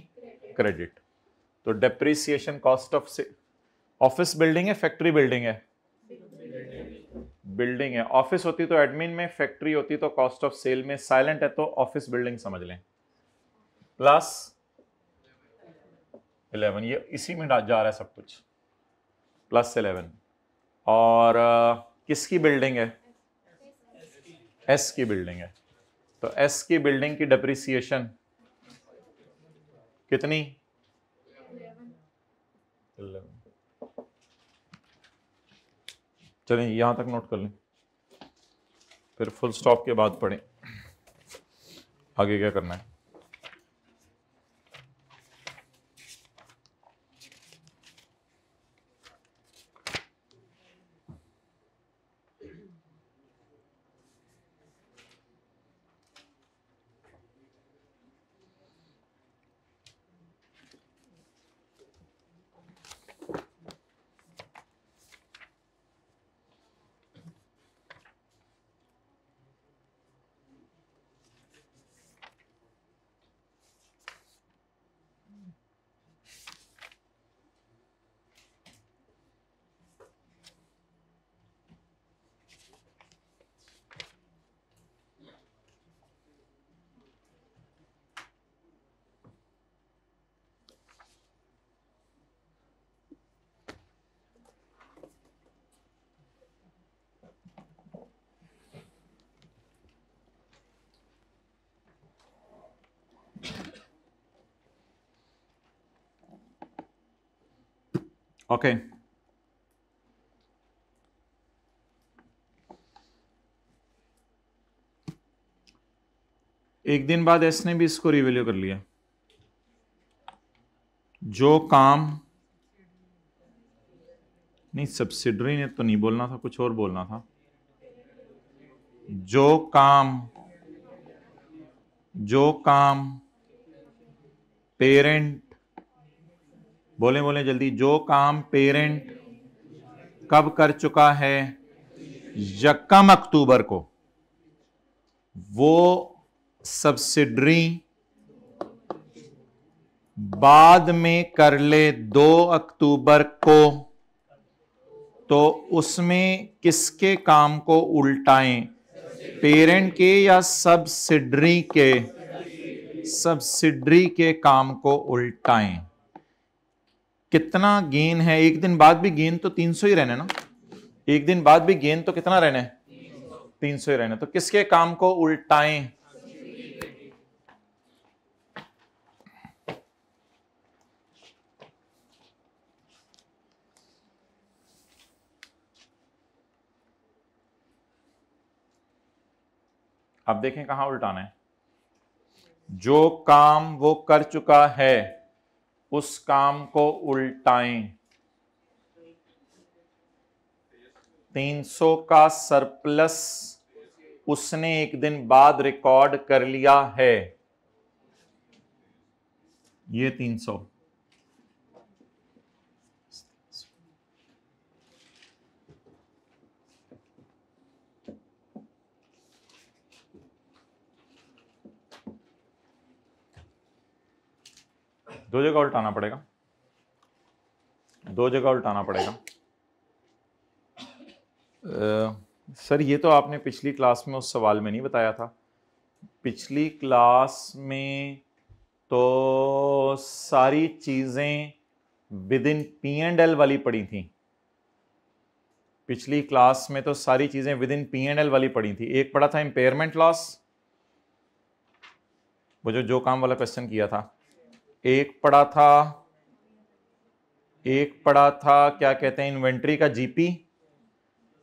credit. तो डेप्रिसिएशन कॉस्ट ऑफ से ऑफिस बिल्डिंग है फैक्ट्री बिल्डिंग है? Building है। ऑफिस होती तो एडमिन में, फैक्ट्री होती तो कॉस्ट ऑफ सेल में, साइलेंट है तो ऑफिस बिल्डिंग समझ लें। प्लस 11 ये इसी में जा रहा है सब कुछ। प्लस 11 और किसकी बिल्डिंग है? एस की बिल्डिंग है। तो एस की बिल्डिंग की डेप्रिसिएशन कितनी? 11। चलें यहां तक नोट कर लें, फिर फुल स्टॉप के बाद पढ़ें आगे क्या करना है। ओके एक दिन बाद एस ने भी इसको रिवैल्यू कर लिया। जो काम नहीं, सब्सिडरी ने तो नहीं बोलना था, कुछ और बोलना था। जो काम पेरेंट, बोले जल्दी, जो काम पेरेंट कब कर चुका है? 1 अक्टूबर को। वो सब्सिडरी बाद में कर ले 2 अक्टूबर को, तो उसमें किसके काम को उल्टाएं? पेरेंट के या सब्सिडरी के? सब्सिडरी के काम को उल्टाएं। कितना गेन है? एक दिन बाद भी गेन तो 300 ही रहने ना। एक दिन बाद भी गेन तो कितना रहने? 300 ही रहने। तो किसके काम को उल्टाएं? अब देखें कहां उल्टाना है। जो काम वो कर चुका है उस काम को उल्टाएं। 300 का सरप्लस उसने एक दिन बाद रिकॉर्ड कर लिया है, ये 300। दो जगह उल्टाना पड़ेगा, दो जगह उल्टाना पड़ेगा। सर ये तो आपने पिछली क्लास में उस सवाल में नहीं बताया था। पिछली क्लास में तो सारी चीजें विद इन P&L वाली पड़ी थी। पिछली क्लास में तो सारी चीजें विद इन P&L वाली पड़ी थी। एक पढ़ा था इम्पेयरमेंट लॉस, वो जो काम वाला क्वेश्चन किया था, एक पड़ा था क्या कहते हैं इन्वेंट्री का जीपी,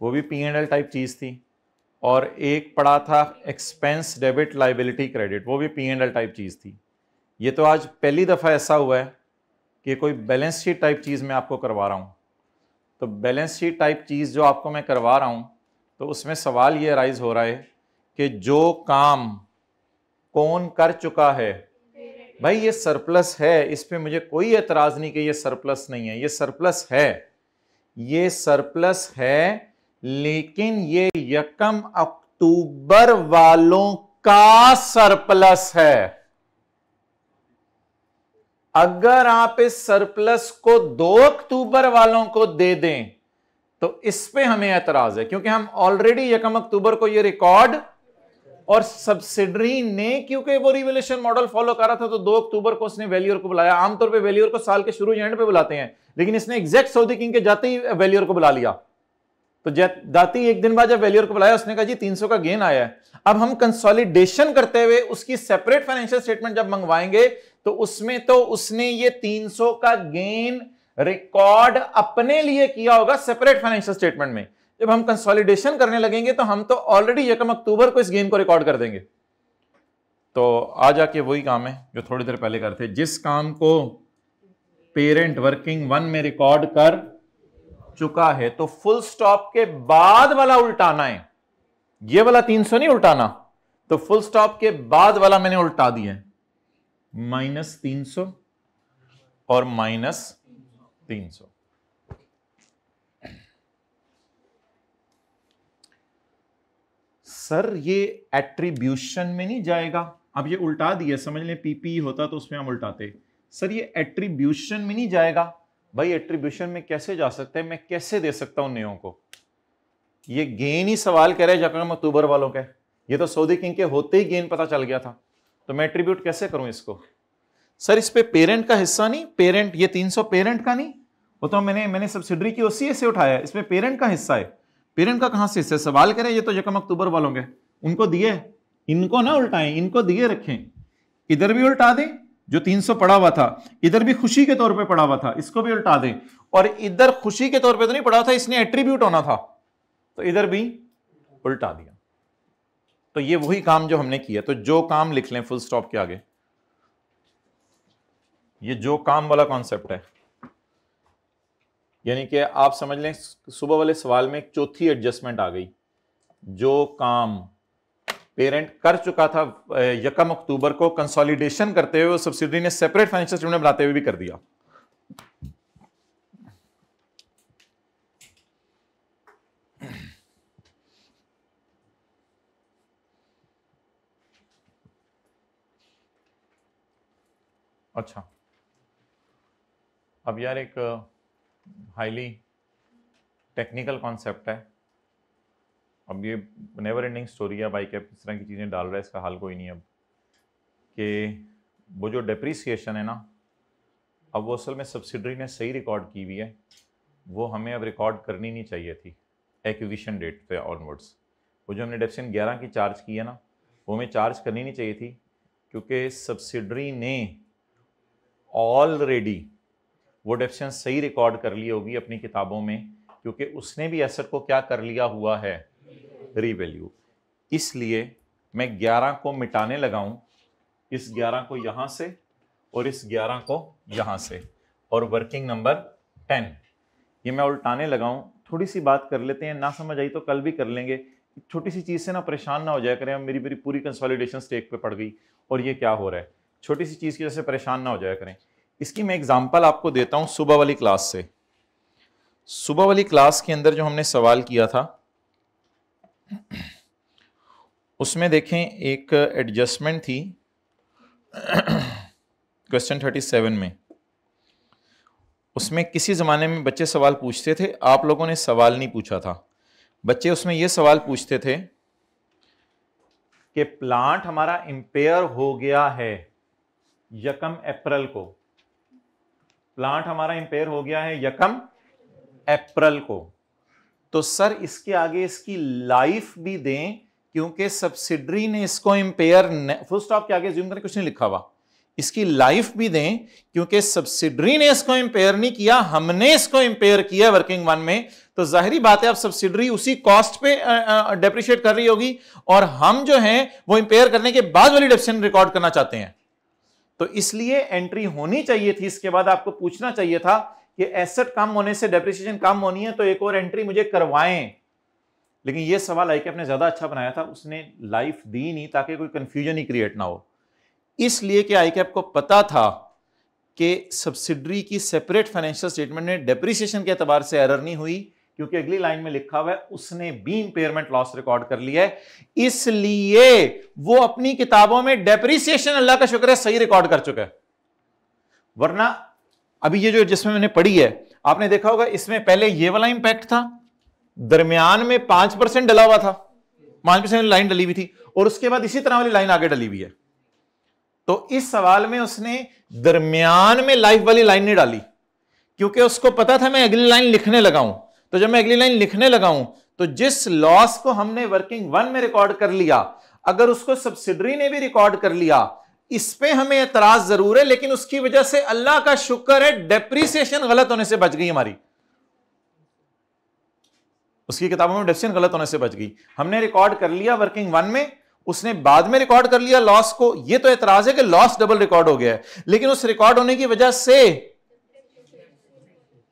वो भी P&L टाइप चीज थी, और एक पड़ा था एक्सपेंस डेबिट लाइबिलिटी क्रेडिट, वो भी P&L टाइप चीज थी। ये तो आज पहली दफा ऐसा हुआ है कि कोई बैलेंस शीट टाइप चीज मैं आपको करवा रहा हूं। तो बैलेंस शीट टाइप चीज जो आपको मैं करवा रहा हूं, तो उसमें सवाल ये राइज हो रहा है कि जो काम कौन कर चुका है, भाई ये सरप्लस है, इस पे मुझे कोई एतराज नहीं कि ये सरप्लस नहीं है, ये सरप्लस है, ये सरप्लस है, लेकिन ये 1 अक्टूबर वालों का सरप्लस है। अगर आप इस सरप्लस को 2 अक्टूबर वालों को दे दें तो इस पे हमें एतराज है, क्योंकि हम ऑलरेडी 1 अक्टूबर को ये रिकॉर्ड, और सब्सिडरी ने क्योंकि वो रिवैल्यूएशन मॉडल फॉलो कर रहा था तो 2 अक्टूबर को उसने वैल्यूअर को बुलाया। आमतौर पे वैल्यूअर को साल के शुरू एंड पे बुलाते हैं, लेकिन इसने एग्जैक्ट सऊदी किंग के जाते ही वैल्यूअर को बुला लिया। तो जाती एक दिन बाद जब वैल्यूअर को बुलाया, उसने कहा जी 300 का गेन आया है। अब हम कंसोलिडेशन करते हुए उसकी सेपरेट फाइनेंशियल स्टेटमेंट जब मंगवाएंगे तो उसमें तो उसने ये 300 का गेन रिकॉर्ड अपने लिए किया होगा सेपरेट फाइनेंशियल स्टेटमेंट में। जब हम कंसोलिडेशन करने लगेंगे तो हम तो ऑलरेडी 1 अक्टूबर को इस गेन को रिकॉर्ड कर देंगे। तो आ जाके वही काम है जो थोड़ी देर पहले करते, जिस काम को पेरेंट वर्किंग 1 में रिकॉर्ड कर चुका है तो फुल स्टॉप के बाद वाला उल्टाना है, ये वाला 300 नहीं उल्टाना, तो फुल स्टॉप के बाद वाला मैंने उल्टा दिया है, -300 और -300। सर ये एट्रीब्यूशन में नहीं जाएगा, अब ये उल्टा दिया, समझ लें पीपी होता तो उसमें हम उल्टाते। सर ये एट्रीब्यूशन में नहीं जाएगा, भाई एट्रीब्यूशन में कैसे जा सकता है, मैं कैसे दे सकता हूं नियों को, ये गेन ही सवाल कह रहे हैं 1 अक्टूबर वालों के, ये तो सऊदी किंग के होते ही गेन पता चल गया था, तो मैं एट्रीब्यूट कैसे करूं इसको। सर इस पे पेरेंट का हिस्सा नहीं, पेरेंट ये 300 पेरेंट का नहीं, वो तो मैंने सब्सिडरी की ओसीए से उठाया, इसमें पेरेंट का हिस्सा है, पेरेंट का कहां से हिस्सा, सवाल करें ये तो 1 अक्टूबर वालों के, उनको दिए, इनको ना उल्टाएं, इनको दिए रखें, इधर भी उल्टा दें, जो 300 पड़ा हुआ था इधर भी खुशी के तौर पे पड़ा हुआ था, इसको भी उल्टा दें, और इधर खुशी के तौर पे तो नहीं पड़ा था, इसने एट्रीब्यूट होना था, तो इधर भी उल्टा दिया। तो ये वही काम जो हमने किया, तो जो काम लिख लें फुल स्टॉप के आगे, ये जो काम वाला कॉन्सेप्ट है, यानी कि आप समझ लें सुबह वाले सवाल में एक चौथी एडजस्टमेंट आ गई, जो काम पेरेंट कर चुका था 1 अक्टूबर को, कंसोलिडेशन करते हुए सब्सिडरी ने सेपरेट फाइनेंशियल स्टेटमेंट बनाते हुए भी कर दिया। अच्छा, अब यार एक हाईली टेक्निकल कॉन्सेप्ट है, अब ये नेवर एंडिंग स्टोरी है, भाई क्या इस तरह की चीज़ें डाल रहा है, इसका हाल कोई नहीं। अब कि वो जो डेप्रीसिएशन है ना, अब वो असल में सब्सिडरी ने सही रिकॉर्ड की हुई है, वो हमें अब रिकॉर्ड करनी नहीं चाहिए थी एक्विजिशन डेट पे ऑनवर्ड्स। वो जो हमने डेप्सिन 11 की चार्ज की है ना, वो हमें चार्ज करनी नहीं चाहिए थी, क्योंकि सब्सिडरी ने ऑलरेडी वो डेप्सिन सही रिकॉर्ड कर ली होगी अपनी किताबों में, क्योंकि उसने भी एसेट को क्या कर लिया हुआ है, रीवैल्यू। इसलिए मैं 11 को मिटाने लगाऊं, इस 11 को यहां से और इस 11 को यहां से, और वर्किंग नंबर 10 ये मैं उल्टाने लगाऊं। थोड़ी सी बात कर लेते हैं, ना समझ आई तो कल भी कर लेंगे, छोटी सी चीज से ना परेशान ना हो जाया करें, मेरी पूरी कंसोलिडेशन स्टेक पे पड़ गई और ये क्या हो रहा है, छोटी सी चीज की वजह से परेशान ना हो जाया करें। इसकी मैं एग्जांपल आपको देता हूं सुबह वाली क्लास से। सुबह वाली क्लास के अंदर जो हमने सवाल किया था उसमें देखें एक एडजस्टमेंट थी क्वेश्चन 37 में। उसमें किसी ज़माने में बच्चे सवाल पूछते थे, आप लोगों ने सवाल नहीं पूछा था, बच्चे उसमें यह सवाल पूछते थे कि प्लांट हमारा इंपेयर हो गया है 1 अप्रैल को, प्लांट हमारा इंपेयर हो गया है 1 अप्रैल को, तो सर इसके आगे इसकी लाइफ भी दें क्योंकि सब्सिडरी ने इसको इंपेयर, फुल स्टॉप के आगे ज़ूम करें, कुछ नहीं लिखा हुआ, इसकी लाइफ भी दें, क्योंकि सब्सिडरी ने इसको इंपेयर नहीं किया, हमने इसको इंपेयर किया वर्किंग वन में, तो जाहिरी बात है अब सब्सिडरी उसी कॉस्ट पे डेप्रिशिएट कर रही होगी, और हम जो हैं वो इंपेयर करने के बाद वाली डेप्रिसिएशन रिकॉर्ड करना चाहते हैं। तो इसलिए एंट्री होनी चाहिए थी, इसके बाद आपको पूछना चाहिए था कि एसेट कम होने से डेप्रिसिएशन कम होनी है तो एक और एंट्री मुझे करवाएं। लेकिन ये सवाल आईकैप ने ज्यादा अच्छा बनाया था, उसने लाइफ दी नहीं ताकि कोई कंफ्यूजन ही क्रिएट ना हो, इसलिए कि आईकैप को पता था कि सब्सिडरी की सेपरेट फाइनेंशियल स्टेटमेंट में डेप्रिसिएशन के एतबार से एरर नहीं हुई, क्योंकि अगली लाइन में लिखा हुआ है उसने भी इंपेयरमेंट लॉस रिकॉर्ड कर लिया है, इसलिए वो अपनी किताबों में डेप्रिसिएशन अल्लाह का शुक्र है सही रिकॉर्ड कर चुका है। वरना अभी ये जो जिसमें मैंने पढ़ी है आपने देखा होगा, इसमें पहले ये वाला इंपैक्ट था, दरमियान में 5% डला हुआ था, 5% लाइन डली हुई थी, और उसके बाद इसी तरह वाली लाइन आगे डली हुई है। तो इस सवाल में उसने दरमियान में लाइफ वाली लाइन नहीं डाली, क्योंकि उसको पता था मैं अगली लाइन लिखने लगा हूं। तो जब मैं अगली लाइन लिखने लगा हूं तो जिस लॉस को हमने वर्किंग वन में रिकॉर्ड कर लिया, अगर उसको सब्सिडरी ने भी रिकॉर्ड कर लिया, इस पे हमें एतराज जरूर है, लेकिन उसकी वजह से अल्लाह का शुक्र है डेप्रिसिएशन गलत होने से बच गई हमारी, उसकी किताबों में डेप्रिसिएशन गलत होने से बच गई। हमने रिकॉर्ड कर लिया वर्किंग वन में, उसने बाद में रिकॉर्ड कर लिया लॉस को, ये तो एतराज है कि लॉस डबल रिकॉर्ड हो गया है, लेकिन उस रिकॉर्ड होने की वजह से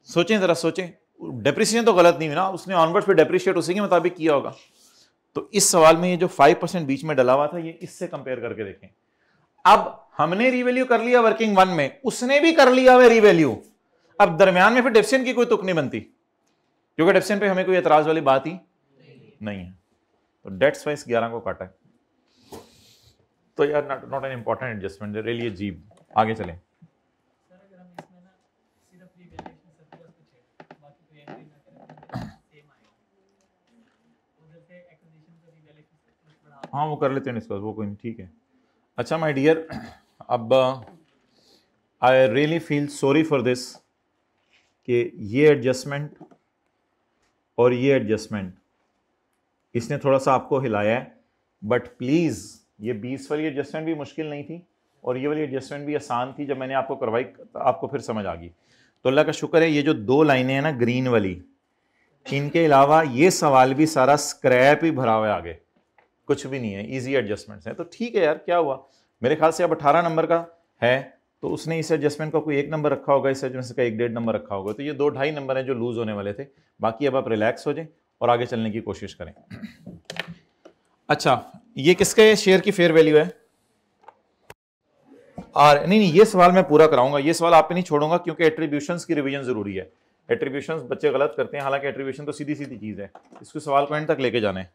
सोचें, जरा सोचें, डेप्रिसिएशन तो गलत नहीं हुई ना, उसने ऑनवर्ड्स पे डेप्रिशिएट उसी के मुताबिक किया होगा। तो इस सवाल में ये जो 5% बीच में डला हुआ था, ये इससे कंपेयर करके देखें। अब हमने रीवैल्यू कर लिया वर्किंग वन में, उसने भी कर लिया है रीवैल्यू, अब दरमियान में फिर डेप्रिसिएशन की कोई तुक नहीं बनती, क्योंकि डेप्रिसिएशन पे हमें कोई एतराज वाली बात ही नहीं है। तो डेट्स वाइज 11 को काटा है, तो यार not an important adjustment, really अजीब। आगे चलें। हाँ वो कर लेते हैं इसका, वो कोई नहीं, ठीक है। अच्छा माय डियर, अब I really feel sorry for this कि ये एडजस्टमेंट और ये एडजस्टमेंट इसने थोड़ा सा आपको हिलाया है, बट प्लीज़ ये 20 वाली एडजस्टमेंट भी मुश्किल नहीं थी और ये वाली एडजस्टमेंट भी आसान थी। जब मैंने आपको करवाई आपको फिर समझ आ गई। तो अल्लाह का शुक्र है, ये जो 2 लाइनें हैं ना ग्रीन वाली, इनके अलावा ये सवाल भी सारा स्क्रैप ही भरा हुआ है, आगे कुछ भी नहीं है, इजी एडजस्टमेंट्स हैं। तो ठीक है यार, क्या हुआ, मेरे ख्याल से अब 18 नंबर का है, तो उसने इस एडजस्टमेंट का कोई 1 नंबर रखा होगा, इस एडजस्टमेंट का 1.5 नंबर रखा होगा, तो ये 2-2.5 नंबर हैं जो लूज होने वाले थे। बाकी अब आप रिलैक्स हो जाएं और आगे चलने की कोशिश करें। अच्छा, ये किसके शेयर की फेयर वैल्यू है? और नहीं, ये सवाल मैं पूरा कराऊंगा, ये सवाल आप पे नहीं छोड़ूंगा, क्योंकि एट्रीब्यूशंस की रिवीजन जरूरी है। एट्रीब्यूशंस बच्चे गलत करते हैं, हालांकि एट्रीब्यूशन तो सीधी सीधी चीज़ है, इसको सवाल को एंड तक लेके जाना है।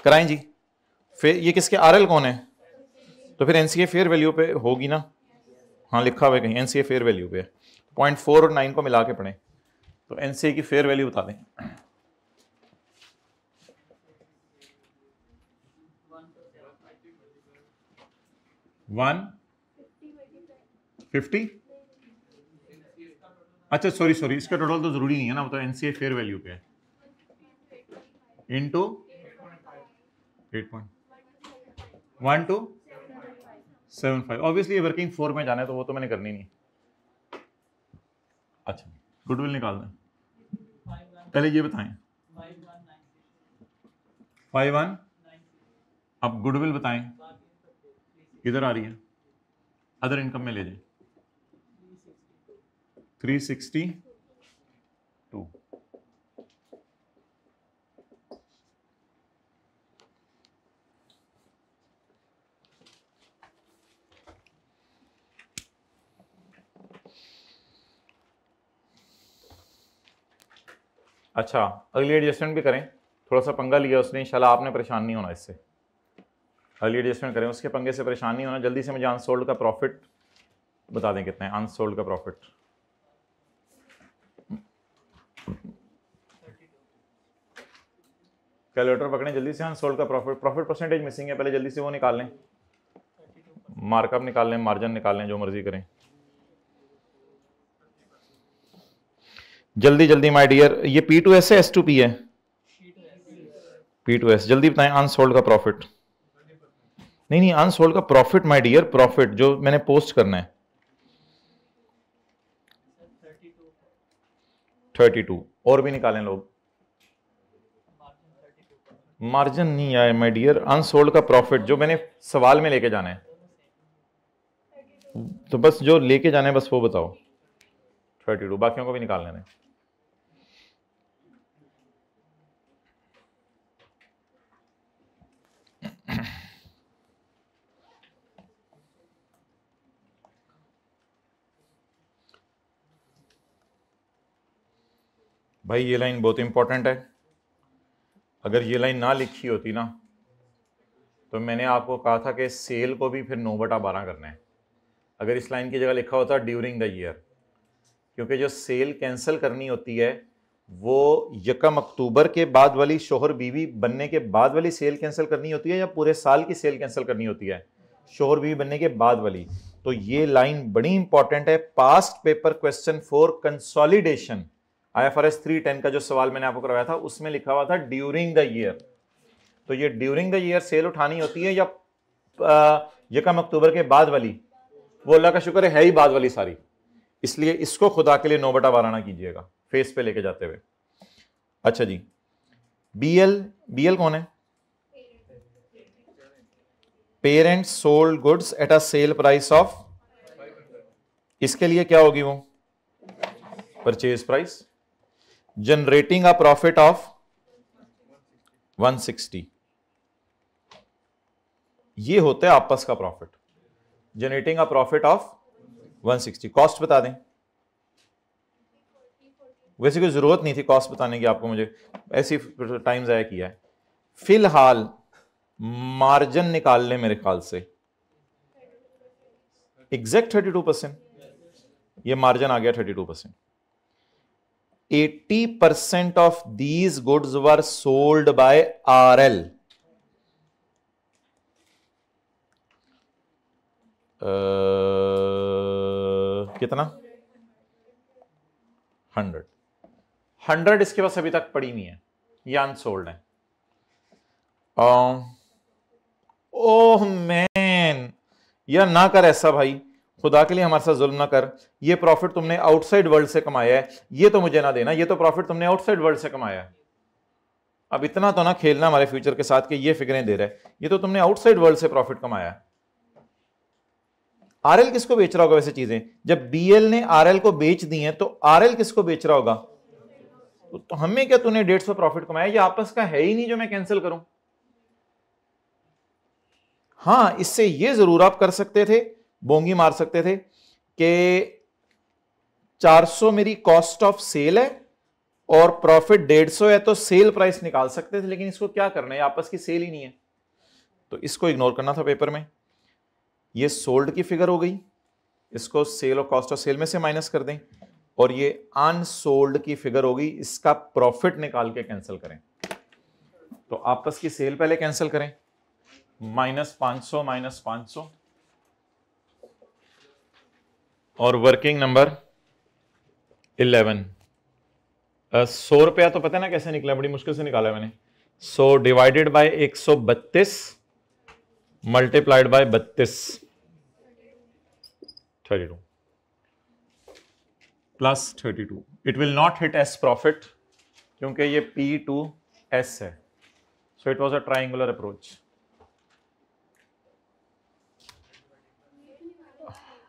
कराएं जी। फिर ये किसके, आरएल कौन है? तो फिर एनसीए फेयर वैल्यू पे होगी ना, हाँ लिखा हुआ है कहीं एनसीए फेयर वैल्यू पे। 0.4 और 9 को मिला के पढ़ें, तो एनसीए की फेयर वैल्यू बता दें। 150। अच्छा सॉरी, इसका टोटल तो जरूरी नहीं है ना, वो तो एनसीए फेयर वैल्यू पे है, इंटू 8.1275। ऑब्वियसली वर्किंग 4 में जाना है, तो वो तो मैंने करनी नहीं। अच्छा, गुडविल निकाल दें, पहले ये बताएं 51। अब गुडविल बताएं किधर आ रही है, अदर इनकम में ले जाए 362। अच्छा, अगली एडजस्टमेंट भी करें, थोड़ा सा पंगा लिया उसने, इंशाल्लाह आपने परेशान नहीं होना इससे। अगली एडजस्टमेंट करें, उसके पंगे से परेशान नहीं होना। जल्दी से मुझे अनसोल्ड का प्रॉफिट बता दें कितना है, अनसोल्ड का प्रॉफिट। कैलकुलेटर पकड़ें जल्दी से, अनसोल्ड का प्रॉफिट परसेंटेज मिसिंग है, पहले जल्दी से वो निकाल लें, मार्कअप निकाल लें, मार्जिन निकाल लें, जो मर्जी करें जल्दी जल्दी माय डियर। ये P2S है S2P है? P2S, जल्दी बताएं अनसोल्ड का प्रॉफिट। नहीं नहीं, अनसोल्ड का प्रॉफिट माय डियर, प्रॉफिट जो मैंने पोस्ट करना है 32। और भी निकालें लोग, मार्जिन नहीं आए माय डियर, अनसोल्ड का प्रॉफिट जो मैंने सवाल में लेके जाना है, तो बस जो लेके जाना है बस वो बताओ। 32, बाकियों को भी निकालने दें। भाई ये लाइन बहुत इंपॉर्टेंट है, अगर ये लाइन ना लिखी होती ना तो मैंने आपको कहा था कि सेल को भी फिर 9/12 करना है। अगर इस लाइन की जगह लिखा होता ड्यूरिंग द ईयर, क्योंकि जो सेल कैंसिल करनी होती है वो 1 अक्टूबर के बाद वाली, शोहर बीवी बनने के बाद वाली सेल कैंसिल करनी होती है या पूरे साल की सेल कैंसिल करनी होती है? शोहर बीवी बनने के बाद वाली। तो ये लाइन बड़ी इंपॉर्टेंट है। Past paper question for consolidation IFRS 310 का जो सवाल मैंने आपको करवाया था उसमें लिखा हुआ था ड्यूरिंग द ईयर। तो ये ड्यूरिंग द ईयर सेल उठानी होती है या 1 अक्टूबर के बाद वाली? वो अल्लाह का शुक्र है ही बाद वाली सारी, इसलिए इसको खुदा के लिए 9/12 ना कीजिएगा फेस पे लेके जाते हुए। अच्छा जी, BL कौन है? Parent sold goods at a sale price of, इसके लिए क्या होगी वो? Purchase price, generating a profit of 160। ये होता है आपस का profit, generating a profit of 160। Cost बता दें, वैसे कोई जरूरत नहीं थी कॉस्ट बताने की आपको, मुझे ऐसी टाइम जाया किया है। फिलहाल मार्जिन निकाल लें मेरे ख्याल से एग्जैक्ट 32%, ये मार्जिन आ गया 32%। 80% of these goods were sold by RL। कितना? 100 इसके पास अभी तक पड़ी नहीं है, ये अनसोल्ड है। ओह मैन, या ना कर ऐसा भाई, खुदा के लिए हमारे साथ जुल्म ना कर। ये प्रॉफिट तुमने आउटसाइड वर्ल्ड से कमाया है, ये तो मुझे ना देना। ये तो प्रॉफिट तुमने आउटसाइड वर्ल्ड से कमाया है। अब इतना तो ना खेलना हमारे फ्यूचर के साथ कि ये फिक्रें दे रहे, ये तो तुमने आउटसाइड वर्ल्ड से प्रॉफिट कमाया है। RL किसको बेच रहा होगा वैसे चीजें? जब BL ने RL को बेच दी हैं तो RL किसको बेच रहा होगा? तो हमें क्या, तूने 150 प्रॉफिट कमाया, ये आपस का है ही नहीं जो मैं कैंसिल करूं। हाँ, इससे ये जरूर आप कर सकते थे, बोंगी मार सकते थे कि 400 मेरी कॉस्ट ऑफ सेल है और प्रॉफिट 150 है, तो सेल प्राइस निकाल सकते थे। लेकिन इसको क्या करना है, आपस की सेल ही नहीं है, तो इसको इग्नोर करना था पेपर में। ये सोल्ड की फिगर हो गई, इसको सेल और कॉस्ट ऑफ सेल में से माइनस कर दें, और ये अनसोल्ड की फिगर होगी, इसका प्रॉफिट निकाल के कैंसिल करें। तो आपस की सेल पहले कैंसिल करें, -500 -500, और वर्किंग नंबर 11। 100 रुपया तो पता है ना कैसे निकला, बड़ी मुश्किल से निकाला मैंने। 100 divided by 132 multiplied by 32, 32 plus 32। It will not hit S profit क्योंकि ये P2S है। So it was a triangular approach.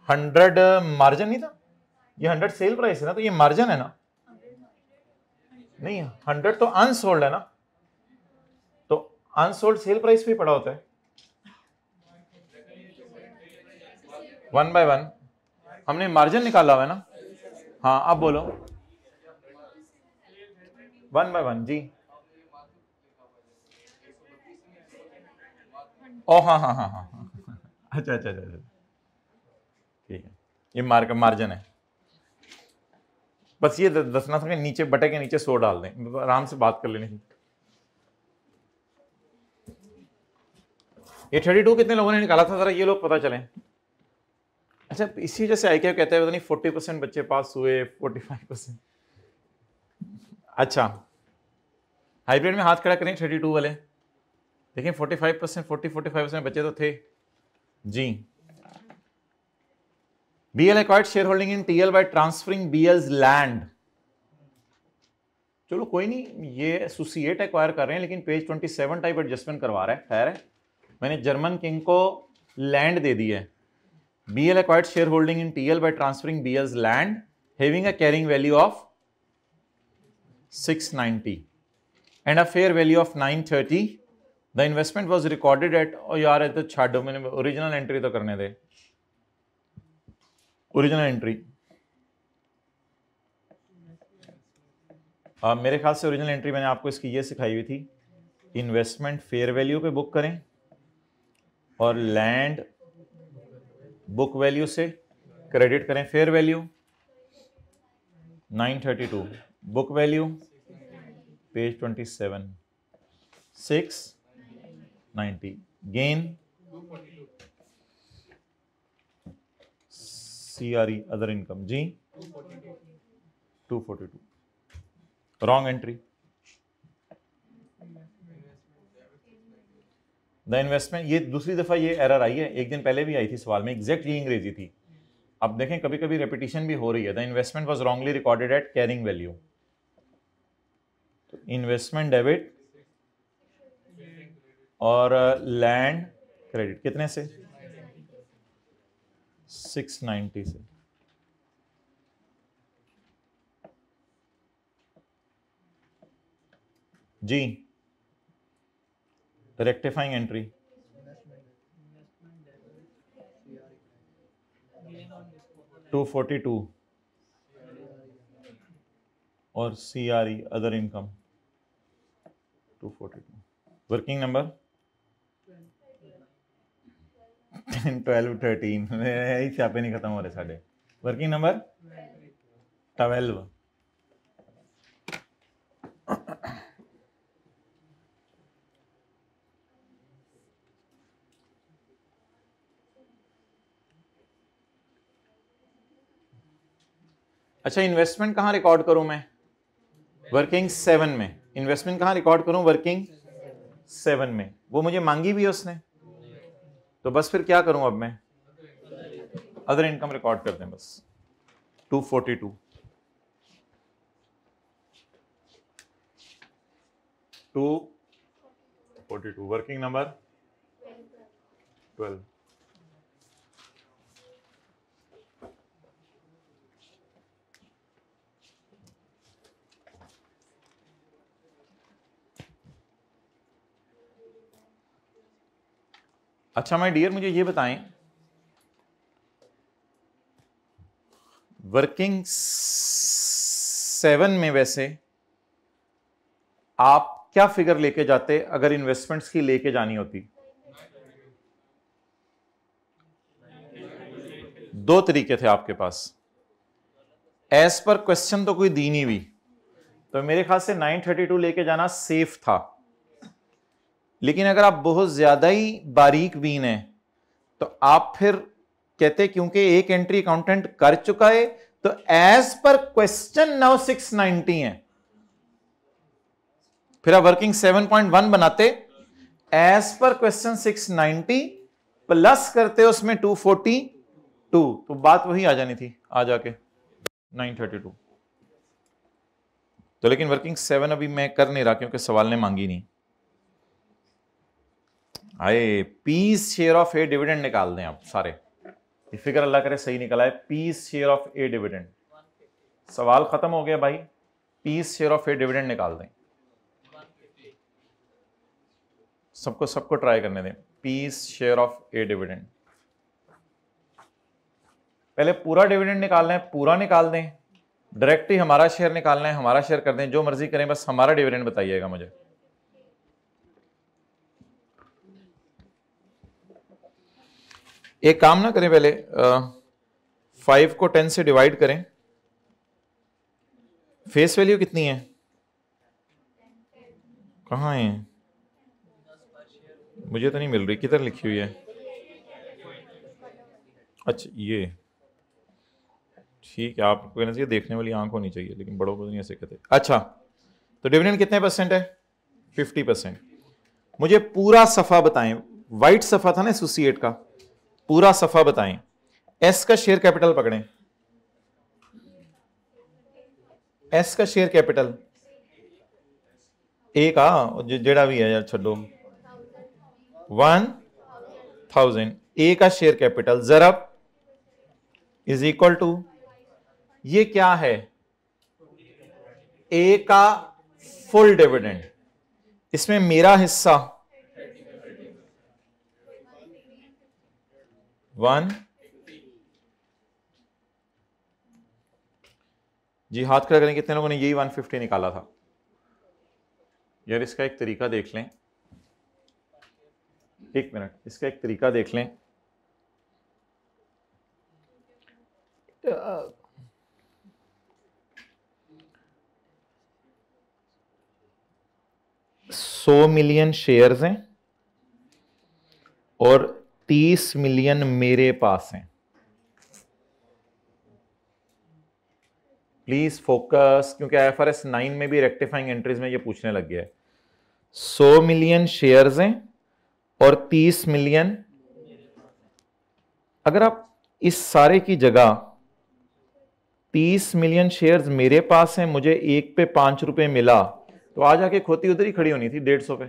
100 margin नहीं था, ये 100 सेल प्राइस है ना, तो ये मार्जिन है ना? नहीं, 100 तो अनसोल्ड है ना, तो अनसोल्ड सेल प्राइस भी पड़ा होता है। 1 बाय 1 हमने मार्जिन निकाला हुआ है ना। हाँ, अब बोलो 1 बाय 1 जी। ओ हाँ हाँ हाँ हाँ, अच्छा अच्छा अच्छा, ठीक है, ये मार्जिन है। बस ये दसना था कि नीचे बटे के नीचे 100 डाल दें, आराम से बात कर लेनी थी। ये 32 कितने लोगों ने निकाला था, जरा ये लोग पता चलें। अच्छा, इसी वजह से आई क्या कहते हैं, पता नहीं 40% बच्चे पास हुए, 45%। अच्छा, हाइब्रिड में हाथ खड़ा करें 32 वाले, देखिए 45%, 45% बच्चे तो थे जी। BL acquired shareholding in TL by transferring BL's land। चलो कोई नहीं, ये एसोसिएट एक्वायर कर रहे हैं, लेकिन पेज 27 टाइप एडजस्टमेंट करवा रहा है। खैर है, मैंने जर्मन किंग को लैंड दे दी है। BL acquired shareholding in TL by transferring BL's land having a carrying value of 690 and a fair value of 930। The investment was recorded at, ओ यार ये तो छाड़ो, मैंने ओरिजिनल एंट्री तो करने दे। ओरिजिनल एंट्री मेरे ख्याल से ओरिजिनल एंट्री मैंने आपको इसकी ये सिखाई हुई थी, इन्वेस्टमेंट फेयर वैल्यू पे बुक करें और लैंड बुक वैल्यू से क्रेडिट करें। Fair value 932, book value page 27 690, gain CRE other income जी 242, रॉन्ग एंट्री। द इन्वेस्टमेंट, ये दूसरी दफा ये एरर आई है, एक दिन पहले भी आई थी सवाल में, एग्जैक्ट ये अंग्रेजी थी। अब देखें कभी कभी रेपिटेशन भी हो रही है। The investment was wrongly recorded at carrying value. तो इन्वेस्टमेंट डेबिट और लैंड क्रेडिट कितने से? 690 से। जी रेक्टिफाइंग एंट्री $242 और CRE other income 242। Working number 10, 12, 13 यही छापे नहीं खत्म हो रहे साढ़े। Working number 12। अच्छा, इन्वेस्टमेंट कहाँ रिकॉर्ड करूं मैं? वर्किंग 7 में। इन्वेस्टमेंट कहाँ रिकॉर्ड करूं? वर्किंग 7 में। वो मुझे मांगी भी उसने, तो बस फिर क्या करूं अब मैं? अदर इनकम रिकॉर्ड कर दें बस। 242 वर्किंग नंबर 12। अच्छा माय डियर, मुझे ये बताएं, वर्किंग 7 में वैसे आप क्या फिगर लेके जाते अगर इन्वेस्टमेंट्स की लेके जानी होती? दो तरीके थे आपके पास। एज पर क्वेश्चन तो कोई दी नहीं हुई, तो मेरे ख्याल से 932 लेके जाना सेफ था। लेकिन अगर आप बहुत ज्यादा ही बारीक बीन है तो आप फिर कहते क्योंकि एक एंट्री अकाउंटेंट कर चुका है तो एज पर क्वेश्चन नाउ 690 है, फिर आप वर्किंग 7.1 बनाते, एज पर क्वेश्चन 690 प्लस करते उसमें 242, तो बात वही आ जानी थी आ जाके 932। तो लेकिन वर्किंग 7 अभी मैं कर नहीं रहा क्योंकि सवाल ने मांगी नहीं। आए piece share of a dividend निकाल दें आप सारे। ये फिगर अल्लाह करे सही निकला है। Piece share of a dividend, सवाल खत्म हो गया भाई। Piece share of a dividend निकाल दें, सबको ट्राई करने दें। Piece share of a dividend, पहले पूरा डिविडेंड निकालना है, पूरा निकाल दें। डायरेक्ट ही हमारा शेयर निकालना है, हमारा शेयर कर दें, जो मर्जी करें, बस हमारा डिविडेंड बताइएगा मुझे। एक काम ना करें, पहले 5 को 10 से डिवाइड करें। फेस वैल्यू कितनी है? कहाँ है? मुझे तो नहीं मिल रही, किधर लिखी हुई है? अच्छा ये ठीक है, आपको देखने वाली आंख होनी चाहिए, लेकिन बड़ों को नहीं ऐसे कहते। अच्छा, तो डिविडेंड कितने % है? 50%। मुझे पूरा सफा बताएं, वाइट सफा था ना एसोसिएट का, पूरा सफा बताएं। एस का शेयर कैपिटल पकड़ें, एस का शेयर कैपिटल, ए का जेड़ा भी है यार छो, 1000, ए का शेयर कैपिटल जरब इज इक्वल टू, ये क्या है, ए का फुल डिविडेंड, इसमें मेरा हिस्सा 1, जी हाथ खड़ा करें कितने लोगों ने यही 150 निकाला था यार। इसका एक तरीका देख लें, एक मिनट, इसका एक तरीका देख लें। 100 मिलियन शेयर्स हैं और 30 मिलियन मेरे पास हैं। प्लीज फोकस, क्योंकि IFRS 9 में भी रेक्टिफाइंग एंट्रीज में ये पूछने लग गया है। 100 मिलियन शेयर्स हैं और 30 मिलियन, अगर आप इस सारे की जगह 30 मिलियन शेयर्स मेरे पास हैं, मुझे एक पे 5 रुपए मिला, तो आज आके खोती उधर ही खड़ी होनी थी 150 पे।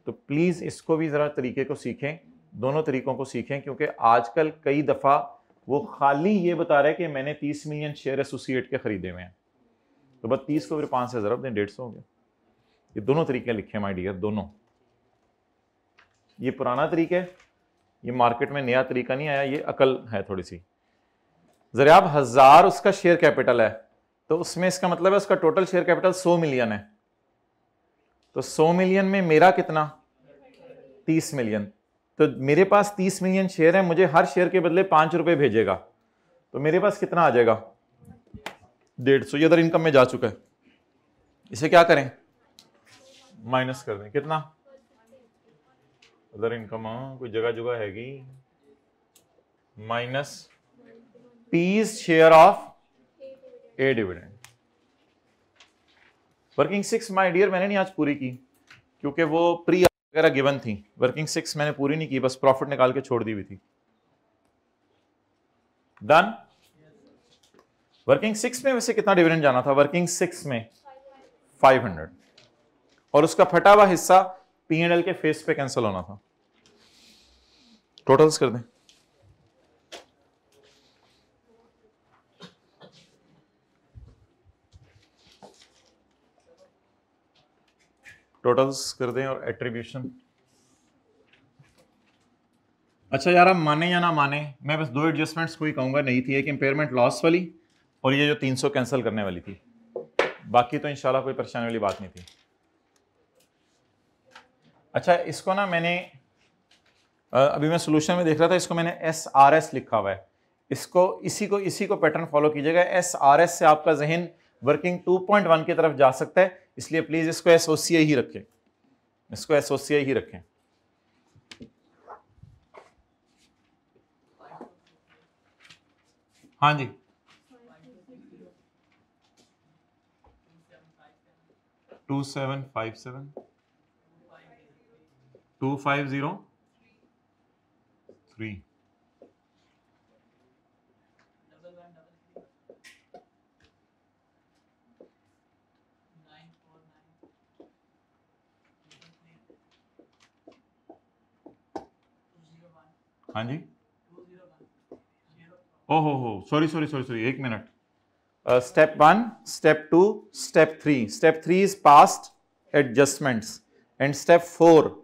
तो प्लीज इसको भी जरा तरीके को सीखें, दोनों तरीकों को सीखें, क्योंकि आजकल कई दफा वो खाली ये बता रहा है कि मैंने 30 मिलियन शेयर एसोसिएट के खरीदे हुए हैं, तो बस 30 को फिर 5 से जरब दें, 150 हो गया। ये दोनों तरीके लिखे माय डियर, दोनों। ये पुराना तरीका है, ये मार्केट में नया तरीका नहीं आया, ये अकल है थोड़ी सी। जरा आप 1000 उसका शेयर कैपिटल है, तो उसमें इसका मतलब है उसका टोटल शेयर कैपिटल 100 मिलियन है, तो 100 मिलियन में मेरा कितना, 30 मिलियन। तो मेरे पास 30 मिलियन शेयर है, मुझे हर शेयर के बदले 5 रुपए भेजेगा, तो मेरे पास कितना आ जाएगा, 150। ये अदर इनकम में जा चुका है, इसे क्या करें, माइनस कर दें, कितना, अदर इनकम कोई जगह जगह हैगी, minus piece share of a dividend. Working 6 my dear मैंने नहीं आज पूरी की, क्योंकि वो प्री वगैरह गिवन थी। वर्किंग 6 मैंने पूरी नहीं की, बस प्रॉफिट निकाल के छोड़ दी हुई थी। डन। वर्किंग 6 में वैसे कितना डिविडेंड जाना था, वर्किंग 6 में 500, और उसका फटा हुआ हिस्सा P&L के फेस पे कैंसिल होना था। टोटल्स कर दें, टोटल्स कर दें और एट्रीब्यूशन। अच्छा यार, आप माने या ना माने, मैं बस 2 एडजस्टमेंट्स कोई कहूंगा नहीं थी, एक इंपेयरमेंट लॉस वाली और ये जो 300 कैंसिल करने वाली थी, बाकी तो इंशाल्लाह कोई परेशानी वाली बात नहीं थी। अच्छा, इसको ना मैंने अभी मैं सोल्यूशन में देख रहा था, इसको मैंने SRS लिखा हुआ है, इसको इसी को पैटर्न फॉलो कीजिएगा। SRS से आपका जहन वर्किंग 2.1 की तरफ जा सकता है, इसलिए प्लीज इसको एसोसिएट ही रखें, इसको एसोसिएट ही रखें। हाँ जी, 2757 2503 हाँ जी, ओहो सॉरी, एक minute. Step 1, step 2, step 3। Step 3 is past adjustments and step 4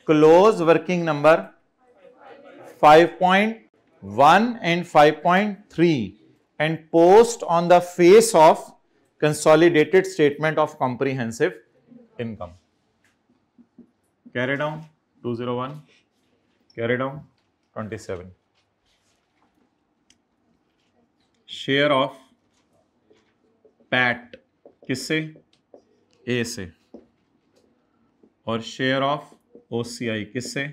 close working number 5.1 and 5.3 and post on the face of consolidated statement of comprehensive income. Carry down 201, carry down 27. Share of PAT किससे, ए से, और share of OCI किससे,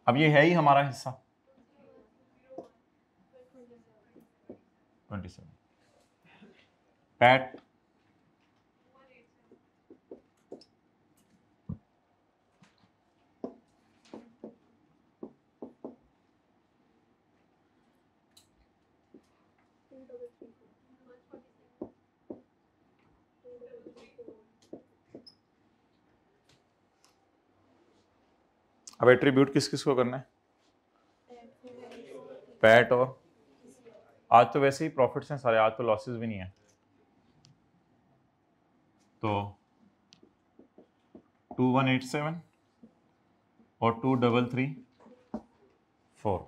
अब ये है ही हमारा हिस्सा 27। PAT अब एट्रीब्यूट किस किस को करना है? पैट, और आज तो वैसे ही प्रॉफिट्स हैं सारे, आज तो लॉसेस भी नहीं है। तो 2187 और 2334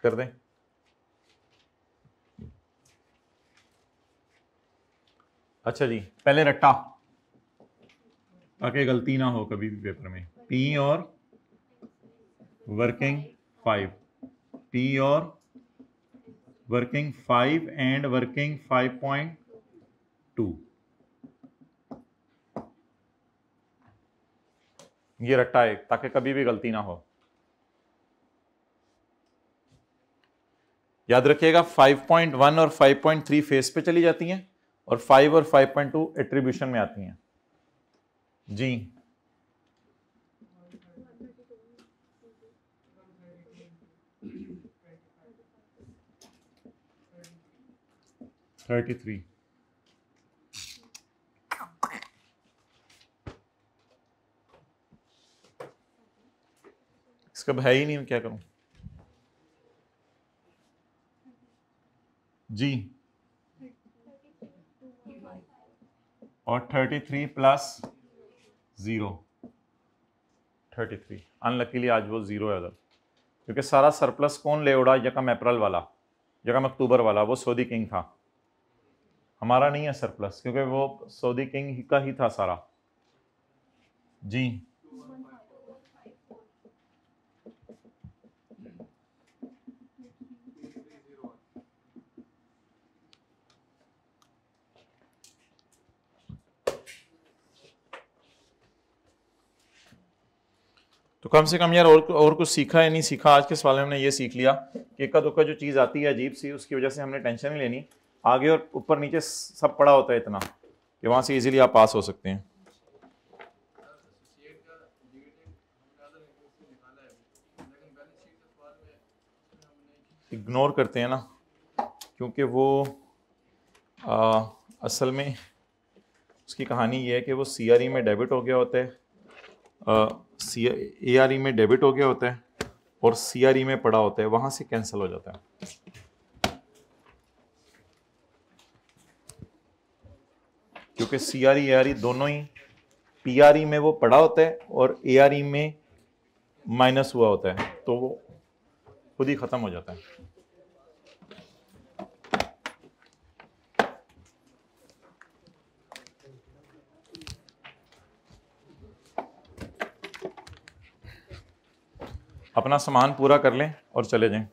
कर दें। अच्छा जी, पहले रट्टा, ताकि गलती ना हो कभी भी पेपर में। P और वर्किंग 5, P और वर्किंग 5 एंड वर्किंग 5.2, ये रट्टा है ताकि कभी भी गलती ना हो। याद रखिएगा 5.1 और 5.3 फेस पे चली जाती हैं और 5 और 5.2 एट्रीब्यूशन में आती हैं जी। थर्टी थ्री, इसका है ही नहीं, मैं क्या करूं जी। और 33 प्लस 0, 33। अनलकीली आज वो 0 है उधर, क्योंकि सारा सरप्लस कौन ले उड़ा? यकम अप्रैल वाला, यकम अक्टूबर वाला, वो सऊदी किंग था। हमारा नहीं है सरप्लस, क्योंकि वो सऊदी किंग का ही था सारा जी। तो कम से कम यार और कुछ सीखा है नहीं सीखा? आज के सवाल में हमने ये सीख लिया कि इक्का दुक्का जो चीज़ आती है अजीब सी, उसकी वजह से हमने टेंशन नहीं लेनी। आगे और ऊपर नीचे सब पड़ा होता है इतना कि वहाँ से इजीली आप पास हो सकते हैं। इग्नोर करते हैं ना, क्योंकि वो असल में उसकी कहानी ये है कि वो CRE में डेबिट हो गया होता है, ARE में डेबिट हो गया होता है और CRE में पड़ा होता है, वहाँ से कैंसिल हो जाता है। क्योंकि CRE ARE दोनों ही, PRE में वो पड़ा होता है और ARE में माइनस हुआ होता है, तो वो खुद ही खत्म हो जाता है। अपना सामान पूरा कर लें और चले जाएं।